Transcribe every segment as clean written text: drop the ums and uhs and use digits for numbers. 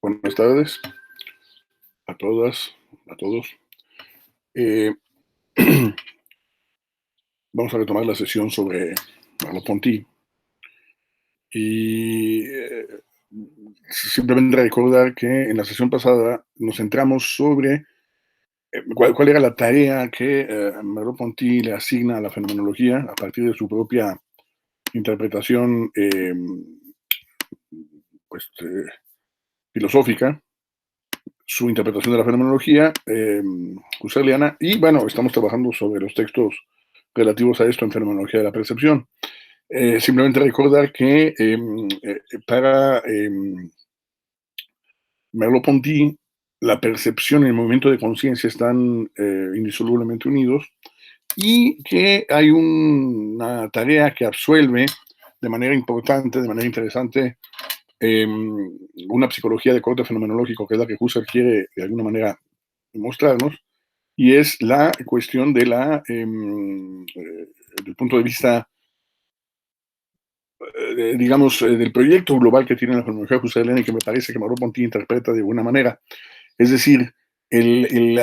Buenas tardes a todas, a todos. Eh, Vamos a retomar la sesión sobre Merleau-Ponty y simplemente recordar que en la sesión pasada nos centramos sobre cuál era la tarea que Merleau-Ponty le asigna a la fenomenología a partir de su propia interpretación pues, filosófica, su interpretación de la fenomenología husserliana, y bueno, estamos trabajando sobre los textos relativos a esto en fenomenología de la percepción. Simplemente recordar que para Merleau-Ponty la percepción y el movimiento de conciencia están indisolublemente unidos y que hay una tarea que absuelve de manera importante, de manera interesante, una psicología de corte fenomenológico, que es la que Husserl quiere de alguna manera mostrarnos, y es la cuestión de del punto de vista, del proyecto global que tiene la fenomenología husserliana y que me parece que Merleau-Ponty interpreta de alguna manera. Es decir, el, el,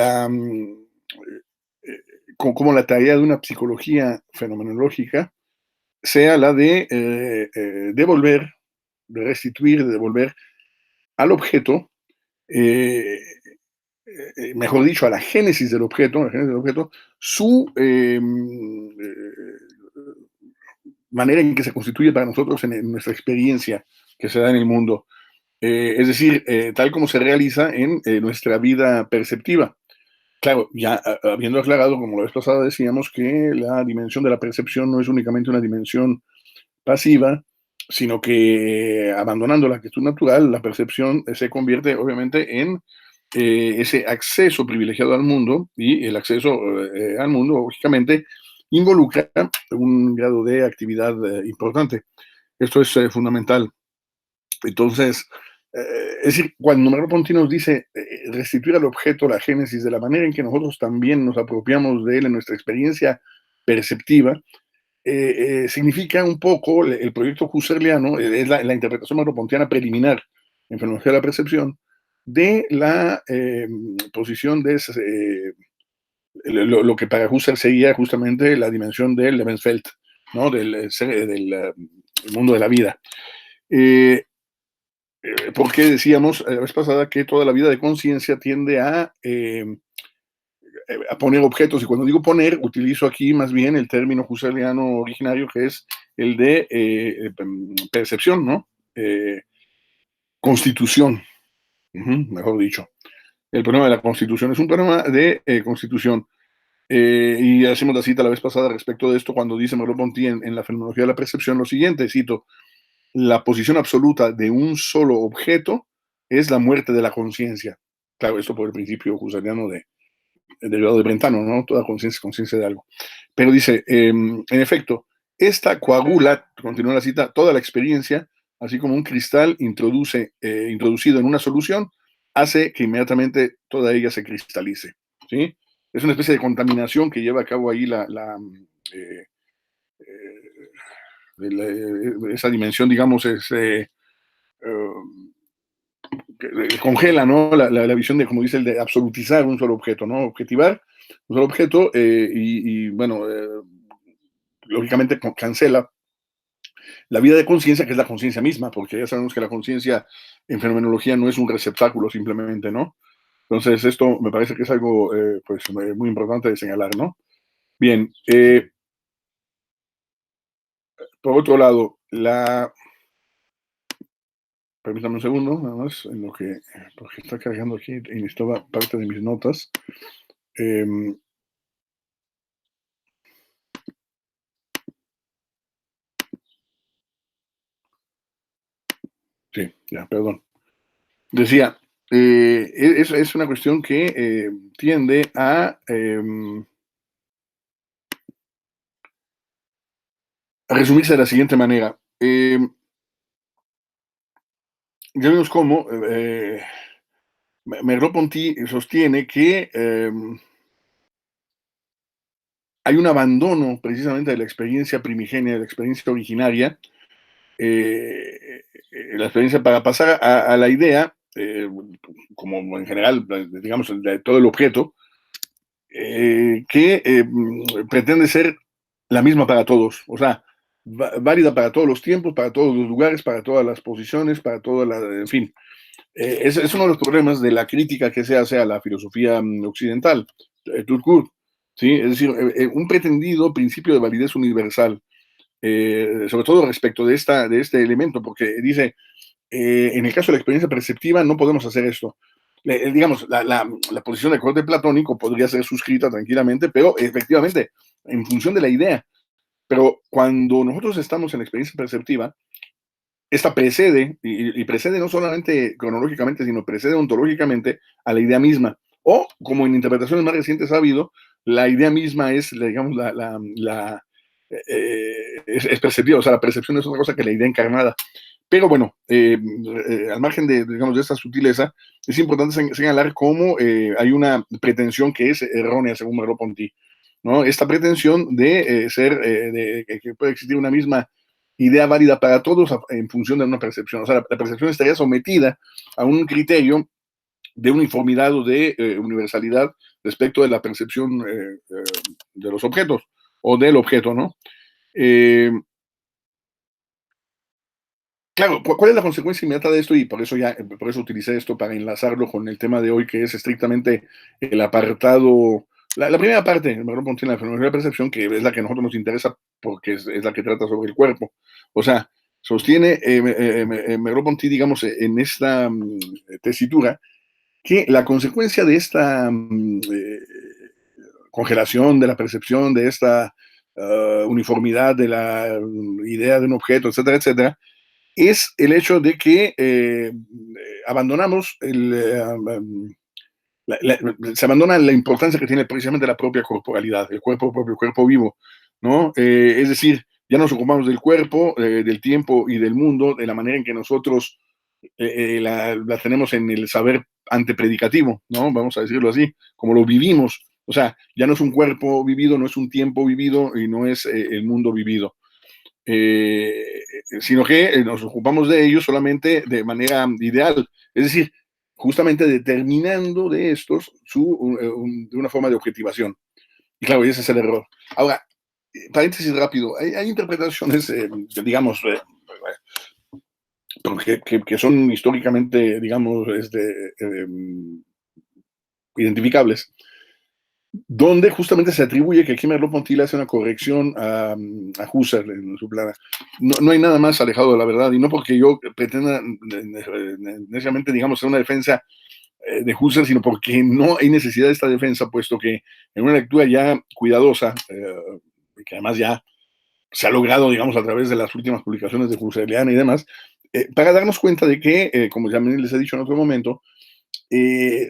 como la tarea de una psicología fenomenológica sea la de devolver, de restituir, de devolver al objeto, eh, mejor dicho, a la génesis del objeto, su manera en que se constituye para nosotros en nuestra experiencia que se da en el mundo. Es decir, tal como se realiza en nuestra vida perceptiva. Claro, ya habiendo aclarado, como la vez pasada decíamos, que la dimensión de la percepción no es únicamente una dimensión pasiva, sino que abandonando la actitud natural, la percepción se convierte obviamente en ese acceso privilegiado al mundo, y el acceso al mundo, lógicamente, involucra un grado de actividad importante. Esto es fundamental. Entonces, es decir, cuando Merleau-Ponty nos dice restituir al objeto la génesis de la manera en que nosotros también nos apropiamos de él en nuestra experiencia perceptiva, significa un poco el proyecto husserliano, es la interpretación merleau-pontiana preliminar en fenomenología de la percepción, de la posición de lo que para Husserl sería justamente la dimensión del Lebenswelt, ¿no? del mundo de la vida. Porque decíamos la vez pasada que toda la vida de conciencia tiende a poner objetos, y cuando digo poner, utilizo aquí más bien el término husserliano originario, que es el de percepción, ¿no? Constitución, mejor dicho. El problema de la constitución es un problema de constitución. Y hacemos la cita la vez pasada respecto de esto cuando dice Merleau-Ponty en la fenomenología de la percepción lo siguiente, cito: la posición absoluta de un solo objeto es la muerte de la conciencia. Claro, esto por el principio husserliano derivado de Brentano, ¿no? Toda conciencia es conciencia de algo. Pero dice, en efecto, esta coagula, continúa la cita, toda la experiencia, así como un cristal introducido en una solución, hace que inmediatamente toda ella se cristalice, ¿sí? Es una especie de contaminación que lleva a cabo ahí eh, esa dimensión, digamos, congela, ¿no? La visión de, como dice, el de absolutizar un solo objeto, ¿no? Objetivar un solo objeto bueno, lógicamente cancela la vida de conciencia, que es la conciencia misma, porque ya sabemos que la conciencia en fenomenología no es un receptáculo simplemente, ¿no? Entonces, esto me parece que es algo pues, muy importante de señalar, ¿no? Bien, por otro lado, permítame un segundo, nada más, en lo que, porque está cargando aquí y estaba parte de mis notas. Eh, sí, ya, perdón. Decía, es una cuestión que tiende a resumirse de la siguiente manera. Ya vemos cómo Merleau-Ponty sostiene que hay un abandono precisamente de la experiencia primigenia, de la experiencia originaria, la experiencia para pasar a la idea eh, como en general, digamos, de todo el objeto, que pretende ser la misma para todos, o sea, válida para todos los tiempos, para todos los lugares, para todas las posiciones, para todas las, en fin. Es uno de los problemas de la crítica que se hace a la filosofía occidental, Durkheim, ¿sí? Es decir, un pretendido principio de validez universal, sobre todo respecto de este elemento, porque dice, en el caso de la experiencia perceptiva no podemos hacer esto. Digamos, la posición de corte platónico podría ser suscrita tranquilamente, pero efectivamente, en función de la idea. Pero cuando nosotros estamos en la experiencia perceptiva, esta precede, y precede no solamente cronológicamente, sino precede ontológicamente a la idea misma. O, como en interpretaciones más recientes ha habido, la idea misma es, digamos, es perceptiva, o sea, la percepción es otra cosa que la idea encarnada. Pero bueno, al margen digamos, de esta sutileza, es importante señalar cómo hay una pretensión que es errónea, según Merleau-Ponty, ¿no? Esta pretensión de que puede existir una misma idea válida para todos en función de una percepción. O sea, la percepción estaría sometida a un criterio de uniformidad o de universalidad respecto de la percepción de los objetos o del objeto, ¿no? Claro, ¿cuál es la consecuencia inmediata de esto? Y por eso utilicé esto para enlazarlo con el tema de hoy, que es estrictamente el apartado, la primera parte, el Merleau Ponty, la fenomenología de la percepción, que es la que a nosotros nos interesa porque es la que trata sobre el cuerpo. O sea, sostiene Merleau Ponty, digamos, en esta tesitura, que la consecuencia de esta congelación de la percepción, de esta uniformidad de la idea de un objeto, etcétera, etcétera, es el hecho de que abandonamos se abandona la importancia que tiene precisamente la propia corporalidad, el propio cuerpo vivo, ¿no? Es decir, ya nos ocupamos del cuerpo, del tiempo y del mundo de la manera en que nosotros la tenemos en el saber antepredicativo, ¿no? Vamos a decirlo así, como lo vivimos. O sea, ya no es un cuerpo vivido, no es un tiempo vivido y no es el mundo vivido. Sino que nos ocupamos de ellos solamente de manera ideal, es decir, justamente determinando de estos de una forma de objetivación. Y claro, ese es el error. Ahora, paréntesis rápido, hay interpretaciones, digamos, que son históricamente, digamos, identificables, donde justamente se atribuye que aquí Merleau-Ponty hace una corrección a Husserl en su plana. No hay nada más alejado de la verdad, y no porque yo pretenda necesariamente, digamos, hacer una defensa de Husserl, sino porque no hay necesidad de esta defensa, puesto que en una lectura ya cuidadosa, que además ya se ha logrado, digamos, a través de las últimas publicaciones de Husserliana y demás, para darnos cuenta de que, como ya les he dicho en otro momento, eh,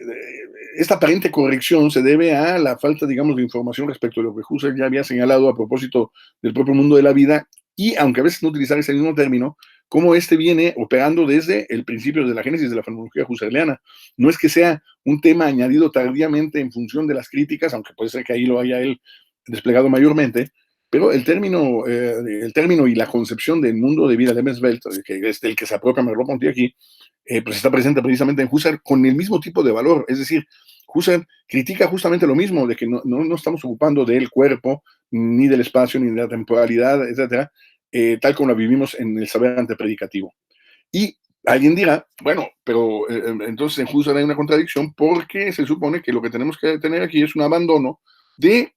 esta aparente corrección se debe a la falta, digamos, de información respecto de lo que Husserl ya había señalado a propósito del propio mundo de la vida, y aunque a veces no utilizar ese mismo término, cómo este viene operando desde el principio de la génesis de la fenomenología husserliana. No es que sea un tema añadido tardíamente en función de las críticas, aunque puede ser que ahí lo haya él desplegado mayormente, pero el término y la concepción del mundo de vida de Lebenswelt, que es el que se apropia Merleau-Ponty aquí, pues está presente precisamente en Husserl con el mismo tipo de valor. Es decir, Husserl critica justamente lo mismo, de que no estamos ocupando del cuerpo, ni del espacio, ni de la temporalidad, etcétera, tal como la vivimos en el saber antepredicativo. Y alguien dirá, bueno, pero entonces en Husserl hay una contradicción porque se supone que lo que tenemos que tener aquí es un abandono de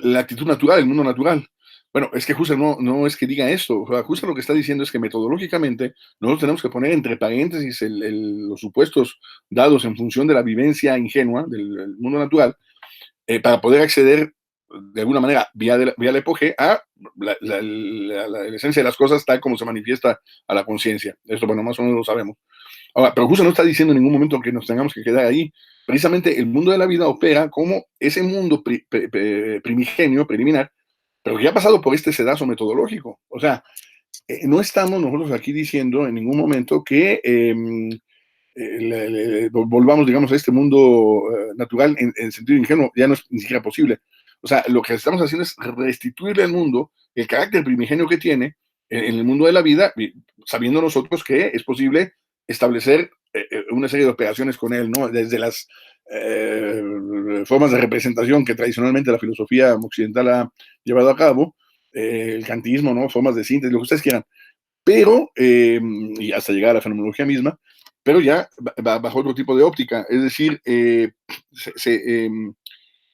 la actitud natural, el mundo natural. Bueno, es que Husserl no es que diga esto. O sea, Husserl lo que está diciendo es que metodológicamente nosotros tenemos que poner entre paréntesis los supuestos dados en función de la vivencia ingenua del mundo natural para poder acceder de alguna manera vía la epoge a la esencia de las cosas tal como se manifiesta a la conciencia. Esto, bueno, más o menos lo sabemos. Ahora, pero Husserl no está diciendo en ningún momento que nos tengamos que quedar ahí. Precisamente el mundo de la vida opera como ese mundo primigenio, preliminar, pero que ya ha pasado por este sedazo metodológico. O sea, no estamos nosotros aquí diciendo en ningún momento que volvamos, digamos, a este mundo natural en sentido ingenuo, ya no es ni siquiera posible. O sea, lo que estamos haciendo es restituirle al mundo el carácter primigenio que tiene en el mundo de la vida, sabiendo nosotros que es posible establecer una serie de operaciones con él, ¿no? Desde las formas de representación que tradicionalmente la filosofía occidental ha llevado a cabo, el kantismo, ¿no? Formas de síntesis, lo que ustedes quieran, pero, y hasta llegar a la fenomenología misma, pero ya bajo otro tipo de óptica, es decir, se,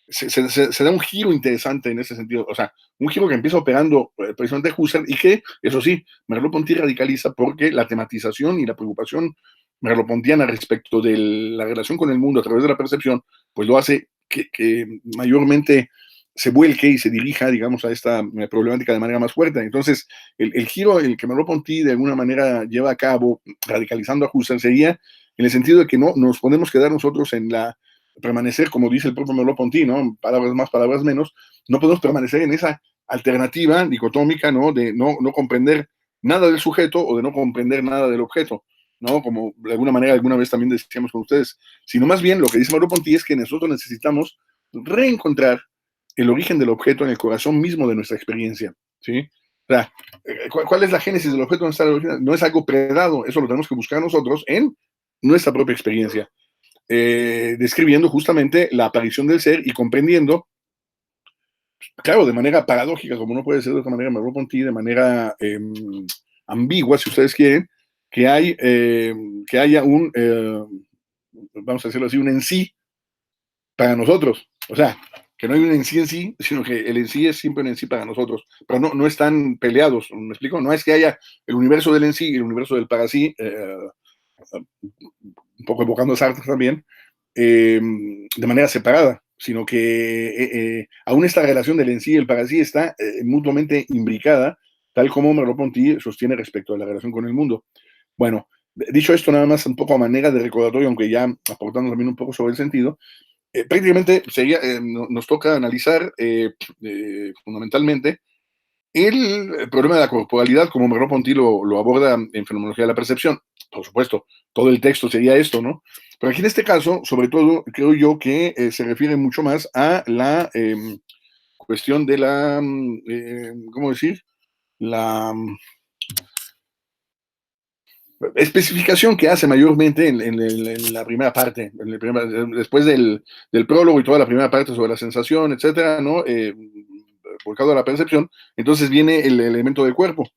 se, se da un giro interesante en ese sentido, o sea, un giro que empieza operando precisamente Husserl y que, eso sí, Merleau-Ponty radicaliza porque la tematización y la preocupación merleau-pontiana respecto de la relación con el mundo a través de la percepción, pues lo hace que mayormente se vuelque y se dirija, digamos, a esta problemática de manera más fuerte. Entonces, el giro el que Merleau-Ponty de alguna manera lleva a cabo, radicalizando a Husserl, sería en el sentido de que no nos podemos quedar nosotros en la permanecer, como dice el propio Merleau-Ponty, ¿no? Palabras más, palabras menos, no podemos permanecer en esa alternativa dicotómica, ¿no? De no comprender nada del sujeto o de no comprender nada del objeto, ¿no? Como de alguna manera, alguna vez también decíamos con ustedes, sino más bien lo que dice Merleau-Ponty es que nosotros necesitamos reencontrar el origen del objeto en el corazón mismo de nuestra experiencia, ¿sí? O sea, ¿cuál es la génesis del objeto? No es algo predado, eso lo tenemos que buscar nosotros en nuestra propia experiencia. Describiendo justamente la aparición del ser y comprendiendo, claro, de manera paradójica, como no puede ser de otra manera, Merleau-Ponty, de manera ambigua, si ustedes quieren, que que haya vamos a decirlo así, un en sí para nosotros. O sea, que no hay un en sí, sino que el en sí es siempre un en sí para nosotros. Pero no están peleados, ¿me explico? No es que haya el universo del en sí y el universo del para sí, un poco evocando a Sartre también, de manera separada, sino que aún esta relación del en sí y el para sí está mutuamente imbricada, tal como Merleau-Ponty sostiene respecto a la relación con el mundo. Bueno, dicho esto nada más un poco a manera de recordatorio, aunque ya aportando también un poco sobre el sentido, prácticamente nos toca analizar fundamentalmente el problema de la corporalidad, como Merleau-Ponty lo aborda en Fenomenología de la Percepción. Por supuesto, todo el texto sería esto, ¿no? Pero aquí en este caso, sobre todo, creo yo que se refiere mucho más a la cuestión de la, ¿cómo decir? La especificación que hace mayormente en la primera parte, después del prólogo y toda la primera parte sobre la sensación, etcétera, ¿no? Volcado a la percepción, entonces viene el elemento del cuerpo.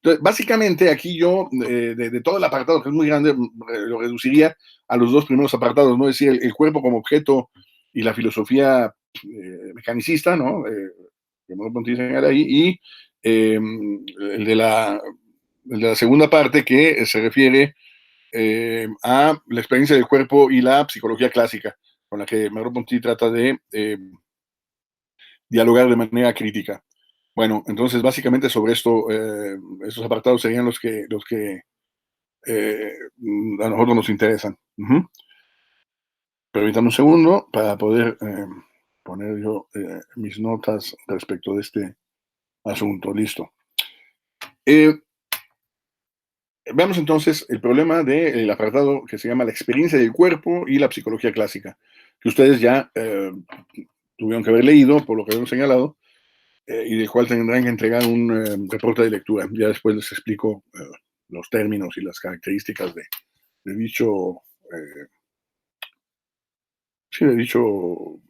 Entonces, básicamente aquí yo, de todo el apartado, que es muy grande, lo reduciría a los dos primeros apartados, ¿no? Es decir, el cuerpo como objeto y la filosofía mecanicista, ¿no? Que Merleau-Ponty señala ahí, y el de la segunda parte que se refiere a la experiencia del cuerpo y la psicología clásica, con la que Merleau-Ponty trata de dialogar de manera crítica. Bueno, entonces básicamente sobre esto, estos apartados serían los que a nosotros nos interesan. Permítame un segundo para poder poner yo mis notas respecto de este asunto. Listo. Veamos entonces el problema del apartado que se llama la experiencia del cuerpo y la psicología clásica, que ustedes ya tuvieron que haber leído, por lo que hemos señalado, y del cual tendrán que entregar un reporte de lectura. Ya después les explico los términos y las características de dicho, eh, sí, de dicho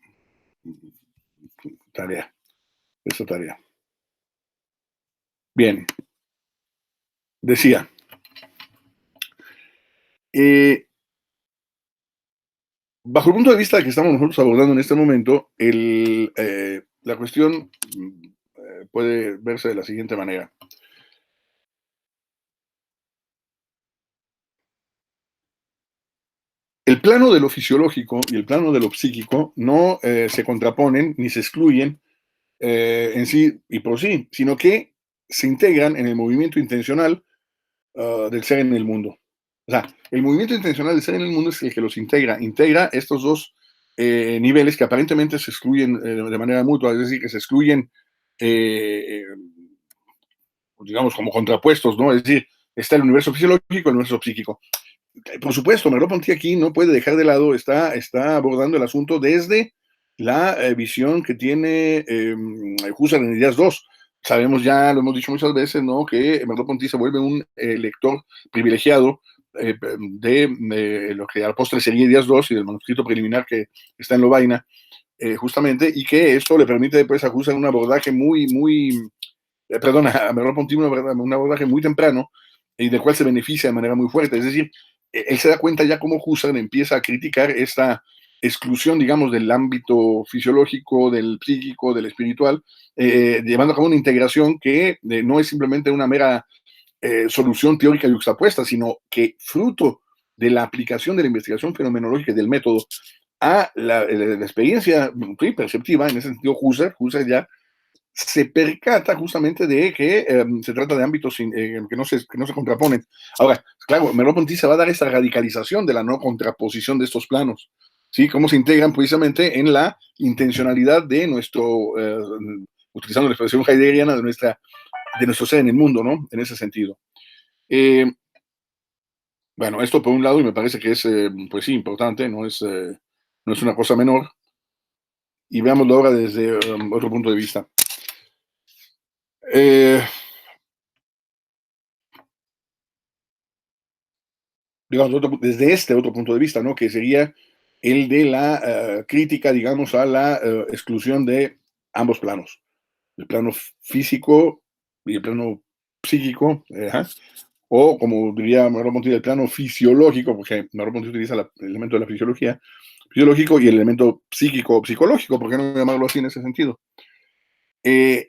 tarea, esa tarea. Bien, decía, eh, bajo el punto de vista que estamos nosotros abordando en este momento, la cuestión puede verse de la siguiente manera. El plano de lo fisiológico y el plano de lo psíquico no se contraponen ni se excluyen en sí y por sí, sino que se integran en el movimiento intencional del ser en el mundo. O sea, el movimiento intencional del ser en el mundo es el que los integra estos dos niveles que aparentemente se excluyen de manera mutua, es decir, que se excluyen, eh, digamos, como contrapuestos, ¿no? Es decir, está el universo fisiológico y el universo psíquico. Por supuesto, Merleau-Ponty aquí no puede dejar de lado, está abordando el asunto desde la visión que tiene Husserl en Ideas 2, sabemos ya, lo hemos dicho muchas veces, ¿no? Que Merleau-Ponty se vuelve un lector privilegiado de lo que al postre sería Díaz II y del manuscrito preliminar que está en Lovaina, justamente, y que esto le permite después a Husserl un abordaje perdona, a Merleau-Ponty un abordaje muy temprano y del cual se beneficia de manera muy fuerte. Es decir, él se da cuenta ya cómo Husserl empieza a criticar esta exclusión, digamos, del ámbito fisiológico, del psíquico, del espiritual, llevando a cabo una integración que no es simplemente una mera solución teórica yuxtapuesta, sino que fruto de la aplicación de la investigación fenomenológica y del método a la experiencia perceptiva, en ese sentido, Husserl ya se percata justamente de que se trata de ámbitos que no se contraponen. Ahora, claro, Merleau-Ponty se va a dar esa radicalización de la no contraposición de estos planos, ¿sí? Cómo se integran precisamente en la intencionalidad de utilizando la expresión heideggeriana, de nuestro ser en el mundo, ¿no? En ese sentido. Eh, bueno, esto por un lado, y me parece que es, pues sí, importante, no es una cosa menor, y veámoslo ahora desde otro punto de vista. Eh, digamos, desde este otro punto de vista, ¿no? Que sería el de la crítica, digamos, a la exclusión de ambos planos, el plano físico y el plano psíquico, o como diría Merleau-Ponty, el plano fisiológico, porque Merleau-Ponty utiliza el elemento de la fisiología, fisiológico y el elemento psíquico o psicológico, ¿por qué no llamarlo así en ese sentido? Eh,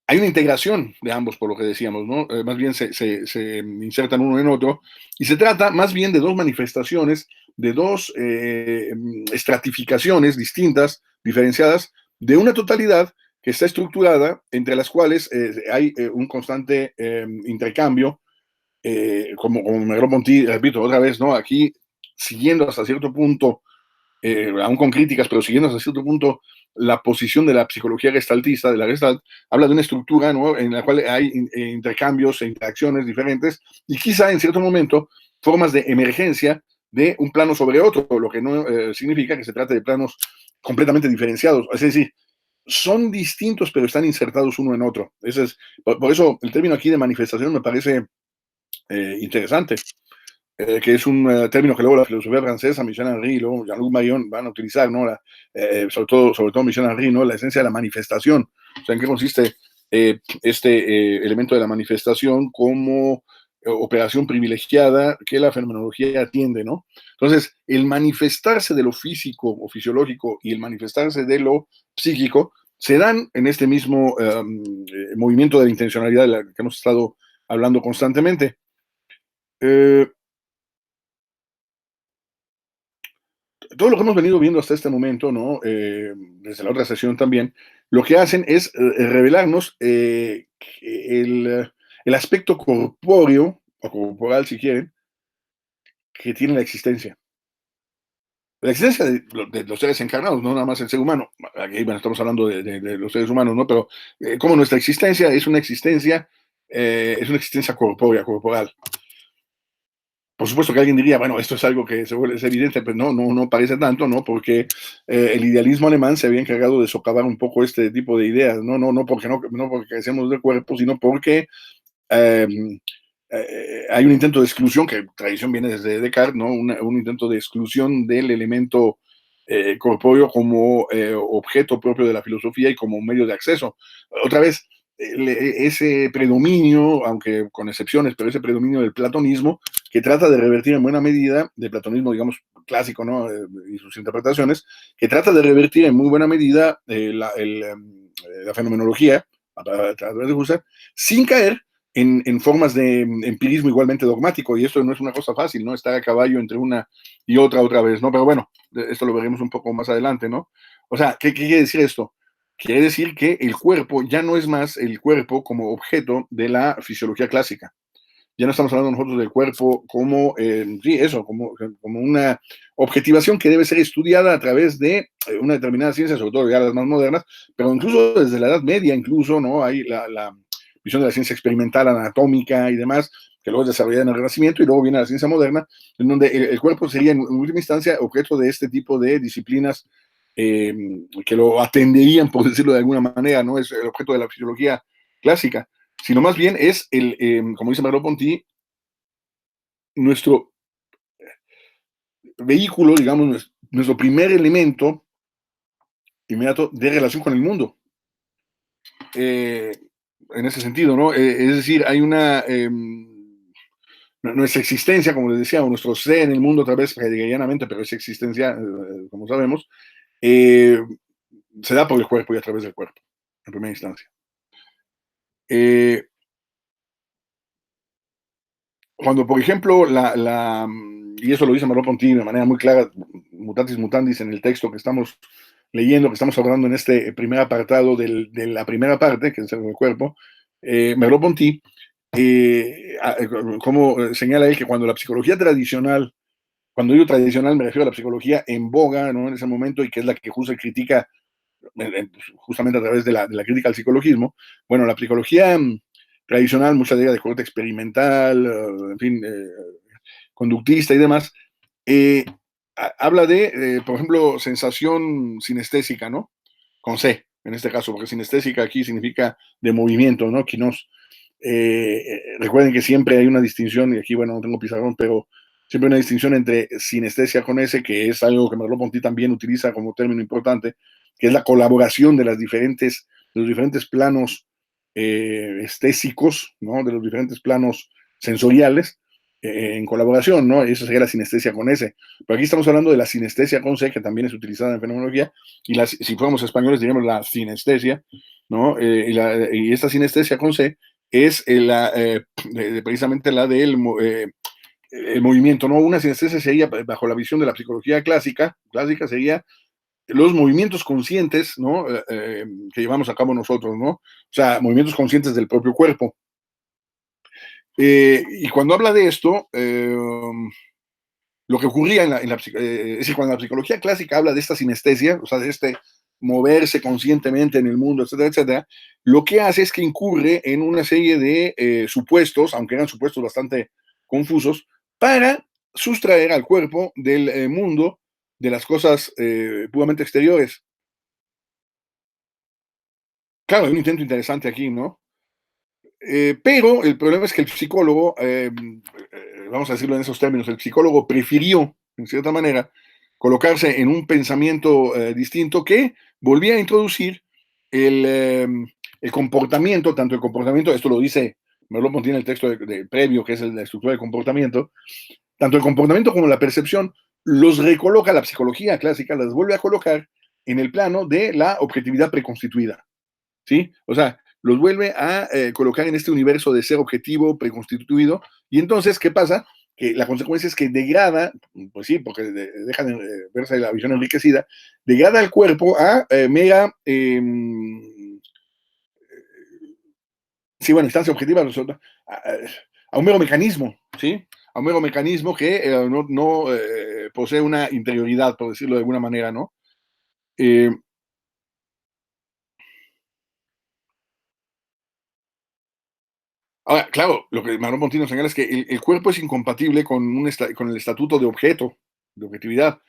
hay una integración de ambos, por lo que decíamos, ¿no? Más bien se insertan uno en otro, y se trata más bien de dos manifestaciones, de dos estratificaciones distintas, diferenciadas, de una totalidad que está estructurada, entre las cuales hay un constante intercambio, como Merleau-Ponty, repito otra vez, ¿no? Aquí, siguiendo hasta cierto punto aún con críticas, pero siguiendo hasta cierto punto la posición de la psicología gestaltista, de la Gestalt, habla de una estructura, ¿no? En la cual hay intercambios e interacciones diferentes y quizá en cierto momento formas de emergencia de un plano sobre otro, lo que no significa que se trate de planos completamente diferenciados. Es decir, son distintos, pero están insertados uno en otro. Por eso el término aquí de manifestación me parece interesante, que es un término que luego la filosofía francesa, Michel Henry y luego Jean-Luc Marion van a utilizar, ¿no? Sobre todo Michel Henry, ¿no? La esencia de la manifestación. O sea, ¿en qué consiste este elemento de la manifestación como operación privilegiada que la fenomenología atiende, ¿no? Entonces, el manifestarse de lo físico o fisiológico y el manifestarse de lo psíquico se dan en este mismo movimiento de la intencionalidad de la que hemos estado hablando constantemente. Eh, todo lo que hemos venido viendo hasta este momento, ¿no? Desde la otra sesión también, lo que hacen es revelarnos el aspecto corpóreo, o corporal si quieren, que tiene la existencia. La existencia de los seres encarnados, no nada más el ser humano. Aquí, bueno, estamos hablando de los seres humanos, ¿no? Pero como nuestra existencia es una existencia corpórea, corporal. Por supuesto que alguien diría, bueno, esto es algo que es evidente, pero no parece tanto, ¿no? Porque el idealismo alemán se había encargado de socavar un poco este tipo de ideas, no porque carecemos del cuerpo, sino porque eh, hay un intento de exclusión, que tradición viene desde Descartes, ¿no? Un intento de exclusión del elemento corpóreo como objeto propio de la filosofía y como medio de acceso. Otra vez, ese predominio, aunque con excepciones, pero ese predominio del platonismo, que trata de revertir en buena medida, del platonismo, digamos, clásico, ¿no? Y sus interpretaciones, que trata de revertir en muy buena medida la fenomenología a través de Husserl, sin caer en formas de empirismo igualmente dogmático, y esto no es una cosa fácil, ¿no? Estar a caballo entre una y otra vez, ¿no? Pero bueno, esto lo veremos un poco más adelante, ¿no? O sea, ¿qué quiere decir esto? Quiere decir que el cuerpo ya no es más el cuerpo como objeto de la fisiología clásica. Ya no estamos hablando nosotros del cuerpo como, sí, eso, como una objetivación que debe ser estudiada a través de una determinada ciencia, sobre todo ya las más modernas, pero incluso desde la Edad Media, incluso, ¿no? Hay la visión de la ciencia experimental, anatómica y demás, que luego es desarrollada en el Renacimiento, y luego viene la ciencia moderna, en donde el cuerpo sería en última instancia objeto de este tipo de disciplinas eh, que lo atenderían, por decirlo de alguna manera, no es el objeto de la fisiología clásica, sino más bien es como dice Merleau-Ponty, nuestro vehículo, digamos, nuestro primer elemento inmediato de relación con el mundo. Eh, en ese sentido, ¿no? Es decir, hay nuestra existencia, como les decía, o nuestro ser en el mundo, otra vez heideggerianamente, pero esa existencia, como sabemos, eh, se da por el cuerpo y a través del cuerpo, en primera instancia. Eh, Cuando, por ejemplo, y eso lo dice Merleau-Ponty de manera muy clara, mutatis mutandis, en el texto que estamos leyendo, que estamos hablando en este primer apartado de la primera parte, que es el cuerpo, Merleau-Ponty, como señala él que cuando la psicología tradicional, cuando digo tradicional me refiero a la psicología en boga, ¿no? En ese momento, y que es la que Husserl critica justamente a través de la crítica al psicologismo, bueno, la psicología tradicional, mucha de ella de corte experimental, en fin, conductista y demás, eh, habla de, por ejemplo, sensación sinestésica, ¿no? Con C, en este caso, porque sinestésica aquí significa de movimiento, ¿no? Quinos. Recuerden que siempre hay una distinción, y aquí, bueno, no tengo pizarrón, pero siempre hay una distinción entre sinestesia con S, que es algo que Merleau-Ponty también utiliza como término importante, que es la colaboración de los diferentes planos estésicos, ¿no? De los diferentes planos sensoriales, en colaboración, ¿no? Eso sería la sinestesia con S. Pero aquí estamos hablando de la sinestesia con C, que también es utilizada en fenomenología, y si fuéramos españoles diríamos la sinestesia, ¿no? Y esta sinestesia con C es precisamente la del el movimiento, ¿no? Una sinestesia sería, bajo la visión de la psicología clásica sería los movimientos conscientes, ¿no? Que llevamos a cabo nosotros, ¿no? O sea, movimientos conscientes del propio cuerpo. Y cuando habla de esto, lo que ocurría es decir, cuando la psicología clásica habla de esta sinestesia, o sea, de este moverse conscientemente en el mundo, etcétera, etcétera, lo que hace es que incurre en una serie de supuestos, aunque eran supuestos bastante confusos, para sustraer al cuerpo del mundo, de las cosas puramente exteriores. Claro, hay un intento interesante aquí, ¿no? Pero el problema es que el psicólogo, vamos a decirlo en esos términos, el psicólogo prefirió, en cierta manera, colocarse en un pensamiento distinto que volvía a introducir el, eh, el comportamiento, tanto el comportamiento, esto lo dice Merleau-Ponty en el texto previo, que es la estructura del comportamiento, tanto el comportamiento como la percepción, los recoloca la psicología clásica, las vuelve a colocar en el plano de la objetividad preconstituida. ¿Sí? O sea, los vuelve a colocar en este universo de ser objetivo, preconstituido, y entonces, ¿qué pasa? Que la consecuencia es que degrada, pues sí, porque dejan de verse la visión enriquecida, degrada el cuerpo a mera, sí, bueno, instancia objetiva, a un mero mecanismo, ¿sí? A un mero mecanismo que no posee una interioridad, por decirlo de alguna manera, ¿no? Eh, Ahora, claro, lo que Manuel Montino señala es que el cuerpo es incompatible con el estatuto de objeto, de objetividad.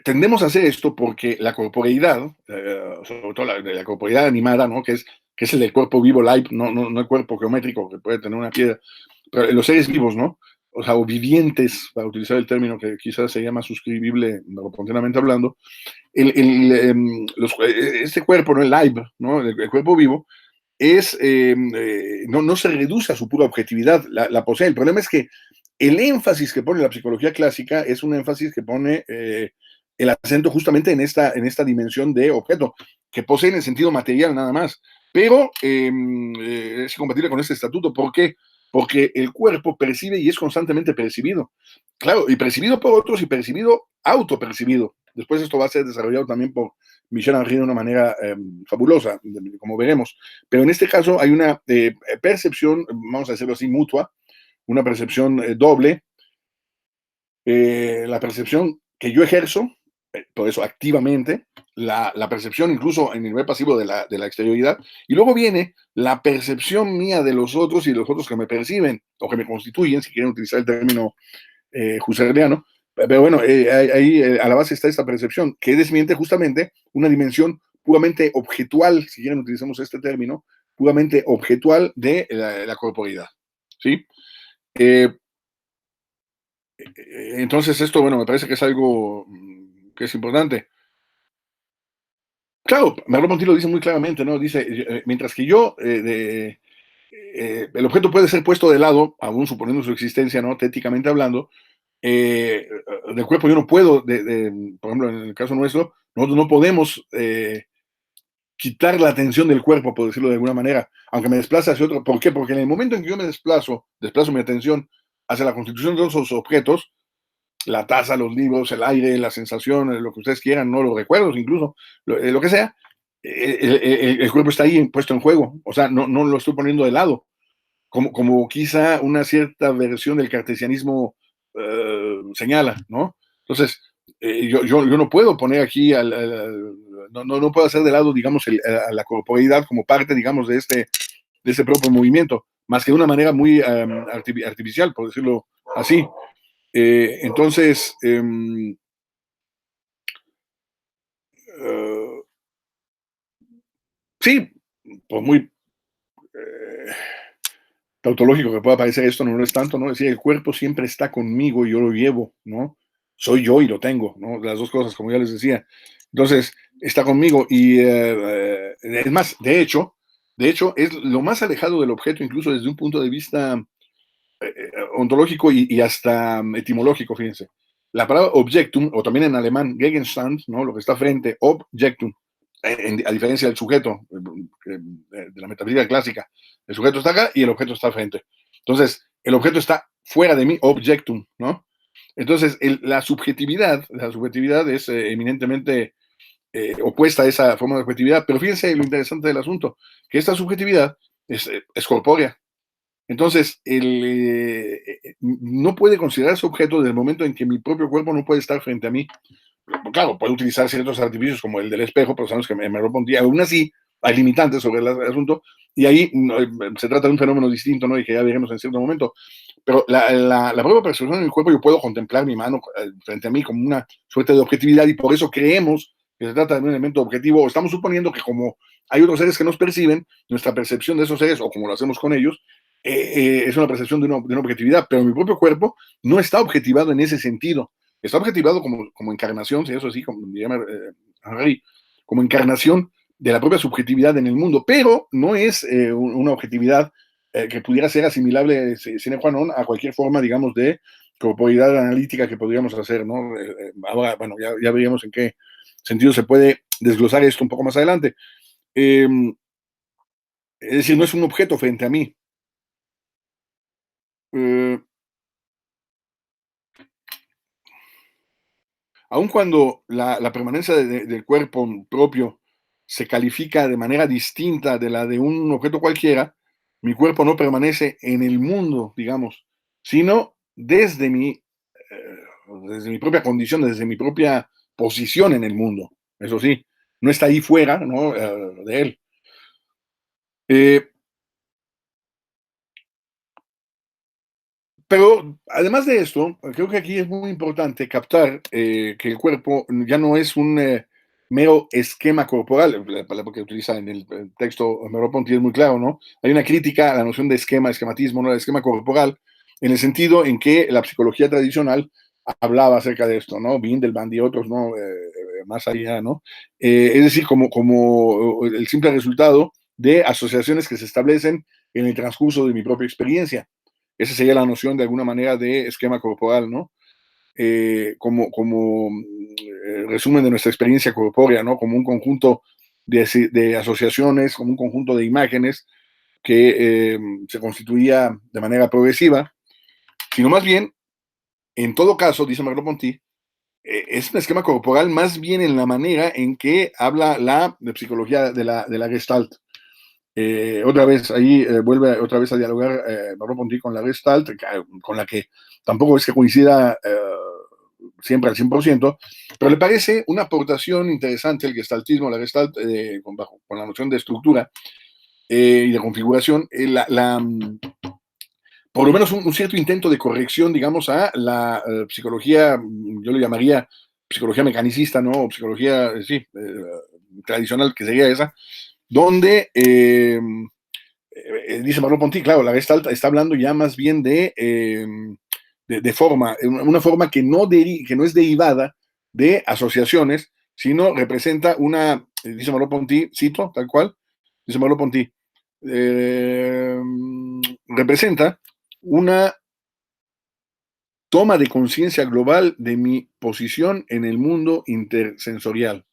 Tendemos a hacer esto porque la corporeidad, sobre todo la corporeidad animada, ¿no? Que es el del cuerpo vivo live, no el cuerpo geométrico que puede tener una piedra, pero los seres vivos, ¿no? O sea, o vivientes, para utilizar el término que quizás sería más suscribible, neurocognitivamente hablando, este cuerpo, ¿no? El live, ¿no? El cuerpo vivo, no se reduce a su pura objetividad, la posee. El problema es que el énfasis que pone la psicología clásica es un énfasis que pone el acento justamente en esta dimensión de objeto, que posee en el sentido material nada más, pero es incompatible con este estatuto. ¿Por qué? Porque el cuerpo percibe y es constantemente percibido. Claro, y percibido por otros y percibido, autopercibido. Después esto va a ser desarrollado también por Michel Henry de una manera fabulosa, como veremos. Pero en este caso hay una percepción, vamos a decirlo así, mutua, una percepción doble, la percepción que yo ejerzo, por eso activamente, la percepción incluso en el nivel pasivo de la exterioridad, y luego viene la percepción mía de los otros y de los otros que me perciben o que me constituyen, si quieren utilizar el término husserliano, Pero bueno, ahí a la base está esta percepción, que desmiente justamente una dimensión puramente objetual, si quieren utilizamos este término, puramente objetual de la corporeidad. ¿Sí? Eh, entonces esto, bueno, me parece que es algo que es importante. Claro, Merleau-Ponty lo dice muy claramente, ¿no? Dice, mientras que yo, el objeto puede ser puesto de lado, aún suponiendo su existencia, ¿no? Técnicamente hablando, eh, del cuerpo yo no puedo, por ejemplo, en el caso nuestro, nosotros no podemos quitar la atención del cuerpo, por decirlo de alguna manera, aunque me desplace hacia otro. ¿Por qué? Porque en el momento en que yo me desplazo mi atención hacia la constitución de esos objetos, la taza, los libros, el aire, la sensación, lo que ustedes quieran, no los recuerdos incluso, lo que sea, el cuerpo está ahí puesto en juego, o sea, no lo estoy poniendo de lado, como quizá una cierta versión del cartesianismo señala, ¿no? Entonces, yo no puedo poner aquí, no puedo hacer de lado, digamos, a la corporeidad como parte, digamos, de este propio movimiento, más que de una manera muy artificial, por decirlo así. Entonces, sí, por muy tautológico que pueda parecer esto, no lo es tanto, ¿no? Es decir, el cuerpo siempre está conmigo y yo lo llevo, ¿no? Soy yo y lo tengo, ¿no? Las dos cosas, como ya les decía. Entonces, está conmigo y es más, de hecho, es lo más alejado del objeto, incluso desde un punto de vista ontológico y hasta etimológico, fíjense. La palabra objectum, o también en alemán Gegenstand, ¿no? Lo que está frente, objectum, a diferencia del sujeto, de la metafísica clásica, el sujeto está acá y el objeto está frente. Entonces, el objeto está fuera de mí, objectum, ¿no? Entonces, la subjetividad es eminentemente opuesta a esa forma de objetividad, pero fíjense lo interesante del asunto, que esta subjetividad es corpórea. Entonces, no puede considerarse objeto desde el momento en que mi propio cuerpo no puede estar frente a mí. Claro, puede utilizar ciertos artificios como el del espejo, pero sabemos que me lo pondría. Aún así, hay limitantes sobre el asunto, y ahí no, se trata de un fenómeno distinto, ¿no? Y que ya veremos en cierto momento. Pero la propia percepción de mi cuerpo, yo puedo contemplar mi mano frente a mí como una suerte de objetividad, y por eso creemos que se trata de un elemento objetivo, o estamos suponiendo que como hay otros seres que nos perciben, nuestra percepción de esos seres, o como lo hacemos con ellos, es una percepción de una objetividad, pero mi propio cuerpo no está objetivado en ese sentido. Está objetivado como encarnación, si eso sí, como llama Henry, como encarnación de la propia subjetividad en el mundo, pero no es una objetividad que pudiera ser asimilable sine qua non a cualquier forma, digamos, de corporeidad analítica que podríamos hacer, ¿no? Ahora, bueno, ya veríamos en qué sentido se puede desglosar esto un poco más adelante. Eh, es decir, no es un objeto frente a mí. Eh, Aun cuando la permanencia del cuerpo propio se califica de manera distinta de la de un objeto cualquiera, mi cuerpo no permanece en el mundo, digamos, sino desde mi propia condición, desde mi propia posición en el mundo. Eso sí, no está ahí fuera, ¿no? De él. Eh, Pero además de esto, creo que aquí es muy importante captar que el cuerpo ya no es un mero esquema corporal, la palabra que utiliza en el texto Merleau-Ponty es muy claro, ¿no? Hay una crítica a la noción de esquema, esquematismo, ¿no? El esquema corporal, en el sentido en que la psicología tradicional hablaba acerca de esto, ¿no? Windelband y otros, ¿no? Más allá, ¿no? Es decir, como el simple resultado de asociaciones que se establecen en el transcurso de mi propia experiencia. Esa sería la noción de alguna manera de esquema corporal, ¿no? Como resumen de nuestra experiencia corpórea, ¿no? Como un conjunto de asociaciones, como un conjunto de imágenes que se constituía de manera progresiva, sino más bien, en todo caso, dice Merleau-Ponty, es un esquema corporal más bien en la manera en que habla la de psicología de la Gestalt. Otra vez ahí vuelve otra vez a dialogar Merleau-Ponty con la Gestalt, con la que tampoco es que coincida siempre al 100%, pero le parece una aportación interesante el gestaltismo, la Gestalt, con la noción de estructura y de configuración, por lo menos un cierto intento de corrección, digamos, a la psicología, yo lo llamaría psicología mecanicista, ¿no? O psicología, sí, tradicional, que sería esa, donde dice Merleau-Ponty, claro, la Gestalt está hablando ya más bien de forma, una forma que no es derivada de asociaciones, sino representa una, dice Merleau-Ponty, cito, tal cual, dice Merleau-Ponty, eh, representa una toma de conciencia global de mi posición en el mundo intersensorial.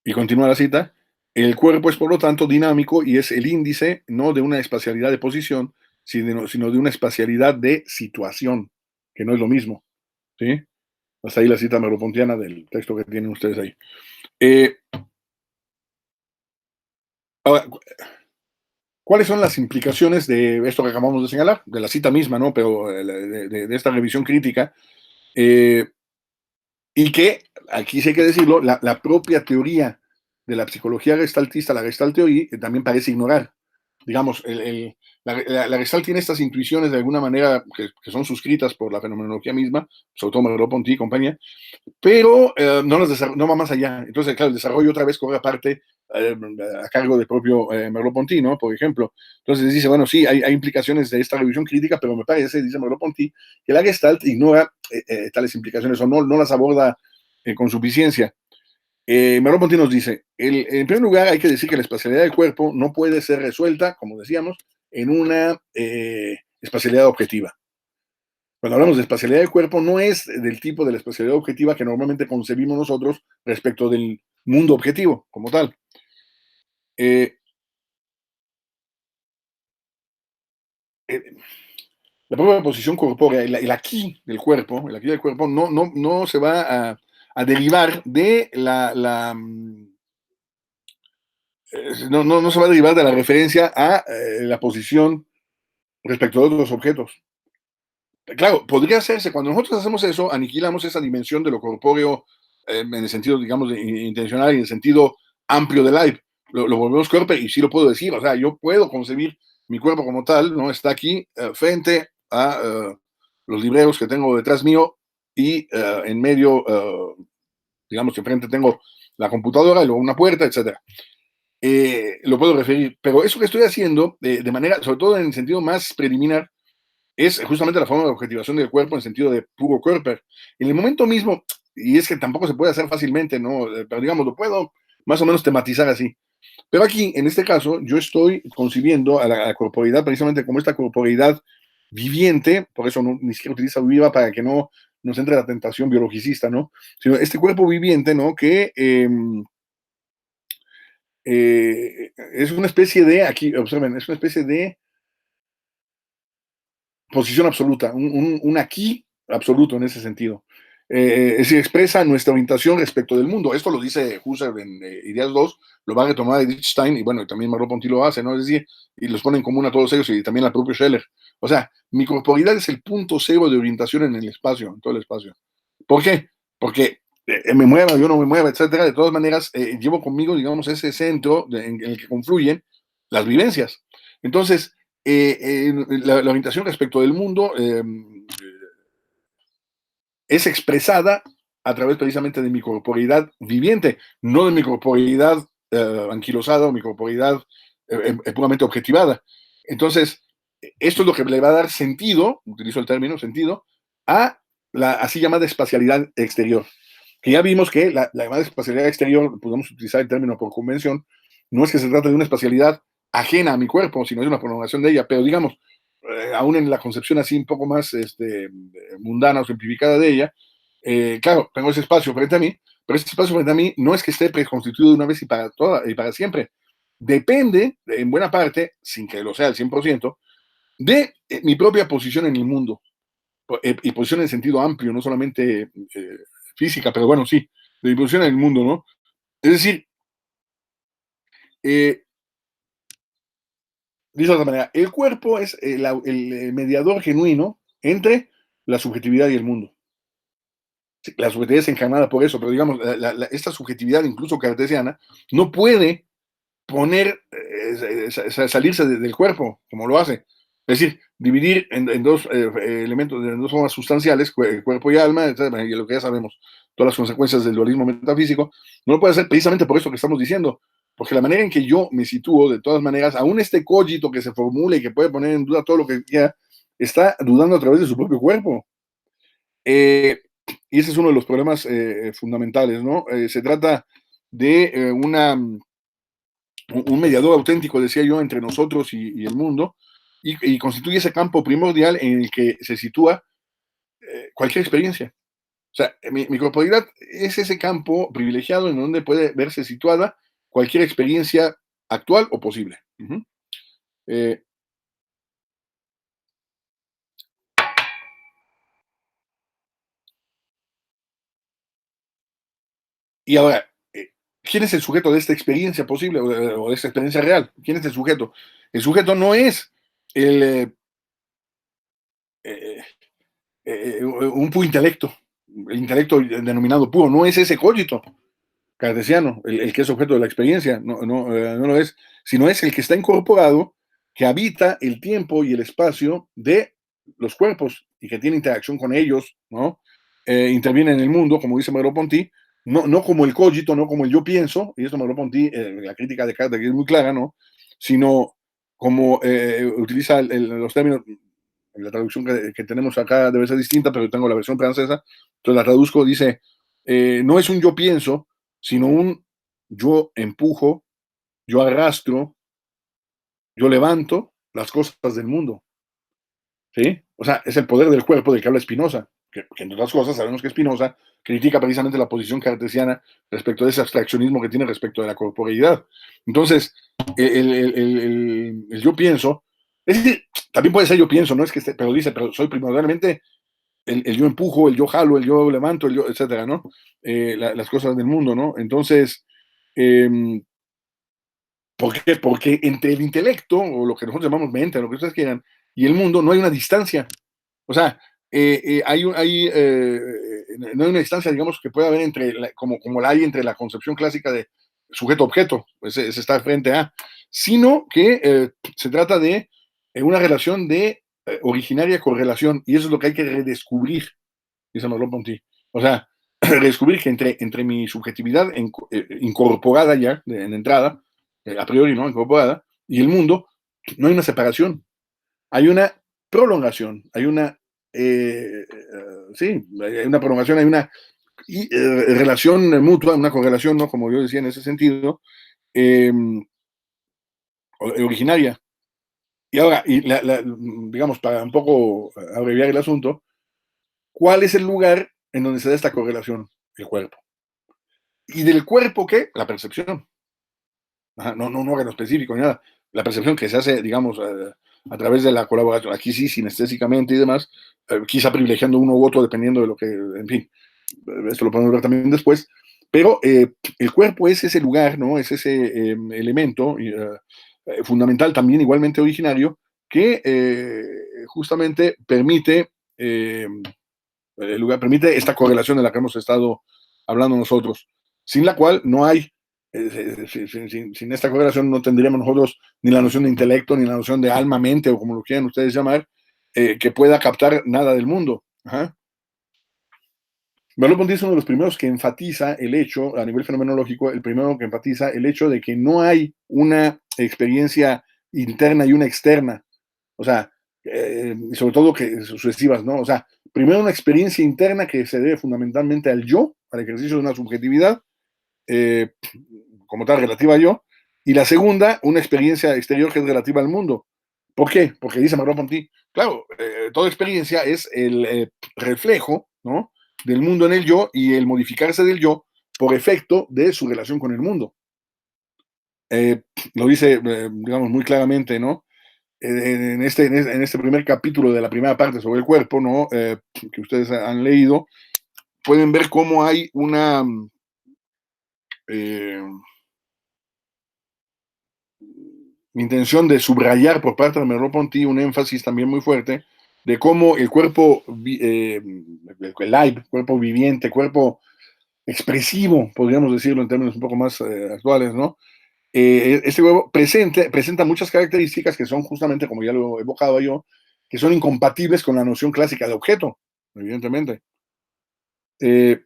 Y continúa la cita, el cuerpo es por lo tanto dinámico y es el índice no de una espacialidad de posición, sino de una espacialidad de situación, que no es lo mismo. ¿Sí? Hasta ahí la cita merleau-pontiana del texto que tienen ustedes ahí. Eh, ahora, ¿cuáles son las implicaciones de esto que acabamos de señalar? De la cita misma, ¿no? Pero de esta revisión crítica. Eh, y que, aquí sí hay que decirlo, la propia teoría de la psicología gestaltista, la Gestalt Theory, también parece ignorar. Digamos, la Gestalt tiene estas intuiciones de alguna manera que son suscritas por la fenomenología misma, sobre todo Merleau-Ponty y compañía, pero no va más allá. Entonces, claro, el desarrollo otra vez corre aparte a cargo del propio Merleau-Ponty, ¿no? Por ejemplo. Entonces dice, bueno, sí, hay implicaciones de esta revisión crítica, pero me parece, dice Merleau-Ponty, que la Gestalt ignora tales implicaciones o no las aborda con suficiencia. Merleau-Ponty nos dice, en primer lugar hay que decir que la espacialidad del cuerpo no puede ser resuelta, como decíamos, en una espacialidad objetiva. Cuando hablamos de espacialidad del cuerpo, no es del tipo de la espacialidad objetiva que normalmente concebimos nosotros respecto del mundo objetivo como tal. Eh, eh, la propia posición corpórea, el aquí del cuerpo, no se va a derivar de no se va a derivar de la referencia a la posición respecto de otros objetos. Claro, podría hacerse, cuando nosotros hacemos eso, aniquilamos esa dimensión de lo corpóreo en el sentido, digamos, intencional y en el sentido amplio del live. Lo volvemos cuerpo y sí lo puedo decir, o sea, yo puedo concebir mi cuerpo como tal, ¿no? Está aquí frente a los libreros que tengo detrás mío y en medio, digamos que enfrente tengo la computadora y luego una puerta, etcétera. Lo puedo referir, pero eso que estoy haciendo de manera, sobre todo en el sentido más preliminar, es justamente la forma de objetivación del cuerpo en sentido de puro cuerpo. En el momento mismo, y es que tampoco se puede hacer fácilmente, ¿no? Pero digamos, lo puedo más o menos tematizar así. Pero aquí, en este caso, yo estoy concibiendo a la corporeidad precisamente como esta corporeidad viviente, por eso ni siquiera utiliza viva para que no nos entre la tentación biologicista, ¿no? Sino este cuerpo viviente, ¿no? Que es una especie de, aquí, observen, es una especie de posición absoluta, un aquí absoluto en ese sentido. Es decir, expresa nuestra orientación respecto del mundo. Esto lo dice Husserl en Ideas 2, lo va a retomar Edith Stein, y bueno, también Merleau-Ponty lo hace, ¿no? Es decir, y los pone en común a todos ellos, y también al propio Scheller. O sea, mi corporidad es el punto cero de orientación en el espacio, en todo el espacio. ¿Por qué? Porque me mueva, yo no me mueva, etcétera. De todas maneras, llevo conmigo, digamos, ese centro en el que confluyen las vivencias. Entonces, la orientación respecto del mundo es expresada a través precisamente de mi corporeidad viviente, no de mi corporeidad anquilosada o mi corporeidad puramente objetivada. Entonces, esto es lo que le va a dar sentido, utilizo el término sentido, a la así llamada espacialidad exterior. Que ya vimos que la llamada espacialidad exterior, podemos utilizar el término por convención, no es que se trate de una espacialidad ajena a mi cuerpo, sino de una prolongación de ella, pero digamos, aún en la concepción así un poco más mundana o simplificada de ella, claro, tengo ese espacio frente a mí, pero ese espacio frente a mí no es que esté preconstituido de una vez y para siempre. Depende, en buena parte, sin que lo sea al 100%, de mi propia posición en el mundo. Y posición en el sentido amplio, no solamente física, pero bueno, sí, de mi posición en el mundo, ¿no? Es decir, eh, dice de otra manera, el cuerpo es el mediador genuino entre la subjetividad y el mundo. La subjetividad es encarnada por eso, pero digamos, esta subjetividad, incluso cartesiana, no puede poner, salirse del cuerpo, como lo hace. Es decir, dividir en dos elementos, en dos formas sustanciales, cuerpo y alma, etcétera, y lo que ya sabemos, todas las consecuencias del dualismo metafísico, no lo puede hacer precisamente por eso que estamos diciendo, porque la manera en que yo me sitúo, de todas maneras, aún este cogito que se formula y que puede poner en duda todo lo que quiera, está dudando a través de su propio cuerpo. Y ese es uno de los problemas fundamentales, ¿no? Se trata de un mediador auténtico, decía yo, entre nosotros y el mundo, y constituye ese campo primordial en el que se sitúa cualquier experiencia. O sea, mi corporalidad es ese campo privilegiado en donde puede verse situada cualquier experiencia actual o posible. Uh-huh. eh, y ahora, ¿quién es el sujeto de esta experiencia posible o de esta experiencia real? ¿Quién es el sujeto? El sujeto no es el, eh, un puro intelecto, el intelecto denominado puro, no es ese cogito cartesiano, el que es objeto de la experiencia, no lo es, sino es el que está incorporado, que habita el tiempo y el espacio de los cuerpos y que tiene interacción con ellos, ¿no? Interviene en el mundo, como dice Merleau-Ponty, no como el cogito, no como el yo pienso, y esto Merleau-Ponty, la crítica de Descartes es muy clara, ¿no? Sino como utiliza los términos, la traducción que tenemos acá debe ser distinta, pero tengo la versión francesa, entonces la traduzco, dice, no es un yo pienso, sino un yo empujo, yo arrastro, yo levanto las cosas del mundo, ¿sí? O sea, es el poder del cuerpo del que habla Spinoza, que entre otras cosas sabemos que Spinoza critica precisamente la posición cartesiana respecto de ese abstraccionismo que tiene respecto de la corporeidad. Entonces, el yo pienso, es decir, también puede ser yo pienso, no es que esté, pero dice, pero soy primordialmente el yo empujo, el yo jalo, el yo levanto, el yo, etcétera, ¿no? Las cosas del mundo, ¿no? Entonces, eh, ¿por qué? Porque entre el intelecto, o lo que nosotros llamamos mente, lo que ustedes quieran, y el mundo, no hay una distancia. O sea, no hay una distancia, digamos, que pueda haber entre, como la hay entre la concepción clásica de sujeto-objeto, es estar frente a, sino que se trata de una relación de originaria correlación, y eso es lo que hay que redescubrir, dice Merleau-Ponty. O sea, redescubrir que entre mi subjetividad incorporada ya, en entrada, a priori no incorporada, y el mundo, no hay una separación, hay una prolongación, hay una, sí, hay una prolongación, hay una relación mutua, una correlación, ¿no? Como yo decía en ese sentido, eh, originaria. Y ahora, digamos, para un poco abreviar el asunto, ¿cuál es el lugar en donde se da esta correlación? El cuerpo. ¿Y del cuerpo qué? La percepción. Ajá, no órgano específico ni nada. La percepción que se hace, digamos, a través de la colaboración, aquí sí, sinestésicamente y demás, quizá privilegiando uno u otro dependiendo de lo que, en fin, esto lo podemos ver también después, pero el cuerpo es ese lugar, ¿no? Es ese elemento fundamental, también igualmente originario, que justamente permite, el lugar permite esta correlación de la que hemos estado hablando nosotros, sin la cual no hay, sin esta correlación no tendríamos nosotros ni la noción de intelecto, ni la noción de alma, mente, o como lo quieran ustedes llamar, que pueda captar nada del mundo. Ajá. Merleau-Ponty es uno de los primeros que enfatiza el hecho, a nivel fenomenológico, el primero que enfatiza el hecho de que no hay una experiencia interna y una externa. O sea, sobre todo que sucesivas, ¿no? O sea, primero una experiencia interna que se debe fundamentalmente al yo, al ejercicio de una subjetividad, eh, como tal, relativa a yo, y la segunda, una experiencia exterior que es relativa al mundo. ¿Por qué? Porque dice Merleau-Ponty, claro, toda experiencia es el reflejo, ¿no? Del mundo en el yo y el modificarse del yo por efecto de su relación con el mundo. Eh, lo dice, digamos, muy claramente, ¿no? En este primer capítulo de la primera parte sobre el cuerpo, ¿no? Que ustedes han leído, pueden ver cómo hay una eh, intención de subrayar por parte de Merleau-Ponty un énfasis también muy fuerte de cómo el cuerpo, el live, cuerpo viviente, cuerpo expresivo, podríamos decirlo en términos un poco más actuales, ¿no? Este huevo presenta muchas características que son justamente, como ya lo he evocado yo, que son incompatibles con la noción clásica de objeto, evidentemente. Eh,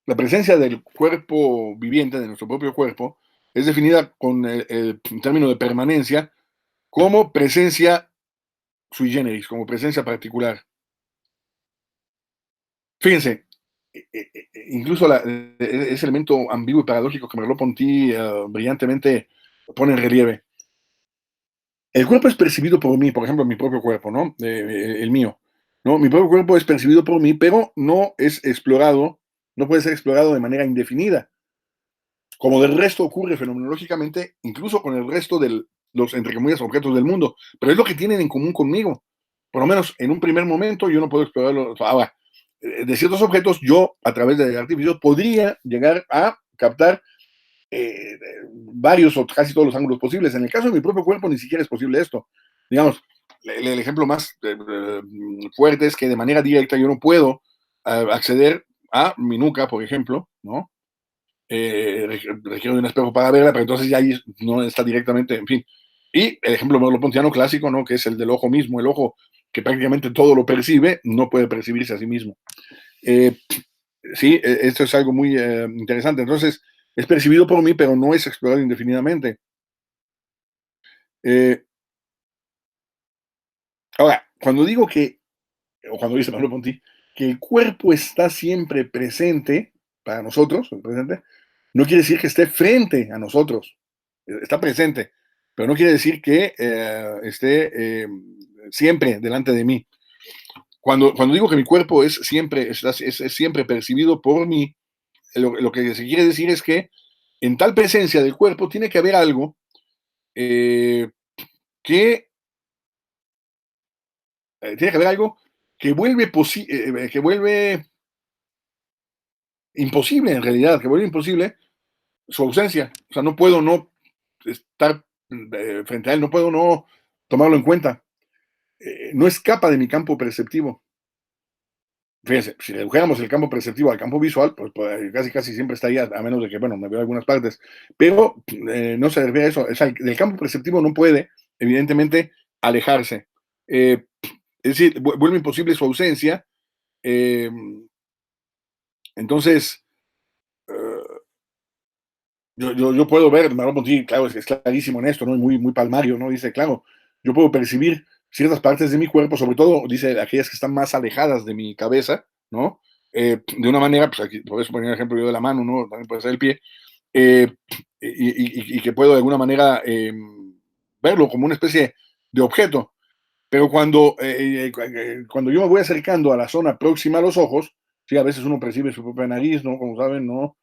la presencia del cuerpo viviente, de nuestro propio cuerpo, es definida con el término de permanencia como presencia sui generis, como presencia particular. Fíjense, incluso ese elemento ambiguo y paradójico que Merleau-Ponty brillantemente pone en relieve. El cuerpo es percibido por mí, por ejemplo, mi propio cuerpo, ¿no? El mío, ¿no? Mi propio cuerpo es percibido por mí, pero no es explorado, no puede ser explorado de manera indefinida, como del resto ocurre fenomenológicamente, incluso con el resto de los, entre comillas, objetos del mundo, pero es lo que tienen en común conmigo. Por lo menos en un primer momento yo no puedo explorarlo. Ahora, de ciertos objetos, yo a través de artificios podría llegar a captar varios o casi todos los ángulos posibles. En el caso de mi propio cuerpo ni siquiera es posible esto. Digamos, el ejemplo más fuerte es que de manera directa yo no puedo acceder a mi nuca, por ejemplo, ¿no? Requiero de un espejo para verla, pero entonces ya ahí no está directamente, en fin. Y el ejemplo merleau-pontiano clásico, ¿no? Que es el del ojo mismo, el ojo que prácticamente todo lo percibe, no puede percibirse a sí mismo. Eh, sí, esto es algo muy interesante. Entonces, es percibido por mí, pero no es explorado indefinidamente. Eh, ahora, cuando digo que, o cuando dice Pablo Ponti, que el cuerpo está siempre presente para nosotros, el presente, no quiere decir que esté frente a nosotros, está presente, pero no quiere decir que esté siempre delante de mí. Cuando digo que mi cuerpo es siempre percibido por mí, lo que se quiere decir es que en tal presencia del cuerpo tiene que haber algo eh, que tiene que haber algo que vuelve imposible en realidad, que vuelve imposible su ausencia. O sea, no puedo no estar frente a él, no puedo no tomarlo en cuenta. No escapa de mi campo perceptivo. Fíjense, si redujéramos el campo perceptivo al campo visual, pues casi casi siempre está ahí, a menos de que, bueno, me veo algunas partes. Pero no se refiere a eso. O sea, del campo perceptivo no puede, evidentemente, alejarse. Eh, es decir, vuelve imposible su ausencia. Eh, entonces, uh, yo puedo ver, Marón Monti, claro, es clarísimo en esto, ¿no? Muy, muy palmario, ¿no? Dice, claro, yo puedo percibir ciertas partes de mi cuerpo, sobre todo, dice, aquellas que están más alejadas de mi cabeza, ¿no? De una manera, pues aquí, por eso poner el ejemplo yo de la mano, ¿no? También puede ser el pie, eh, y que puedo de alguna manera verlo como una especie de objeto. Pero cuando yo me voy acercando a la zona próxima a los ojos, sí, a veces uno percibe su propia nariz, ¿no? Como saben, ¿no?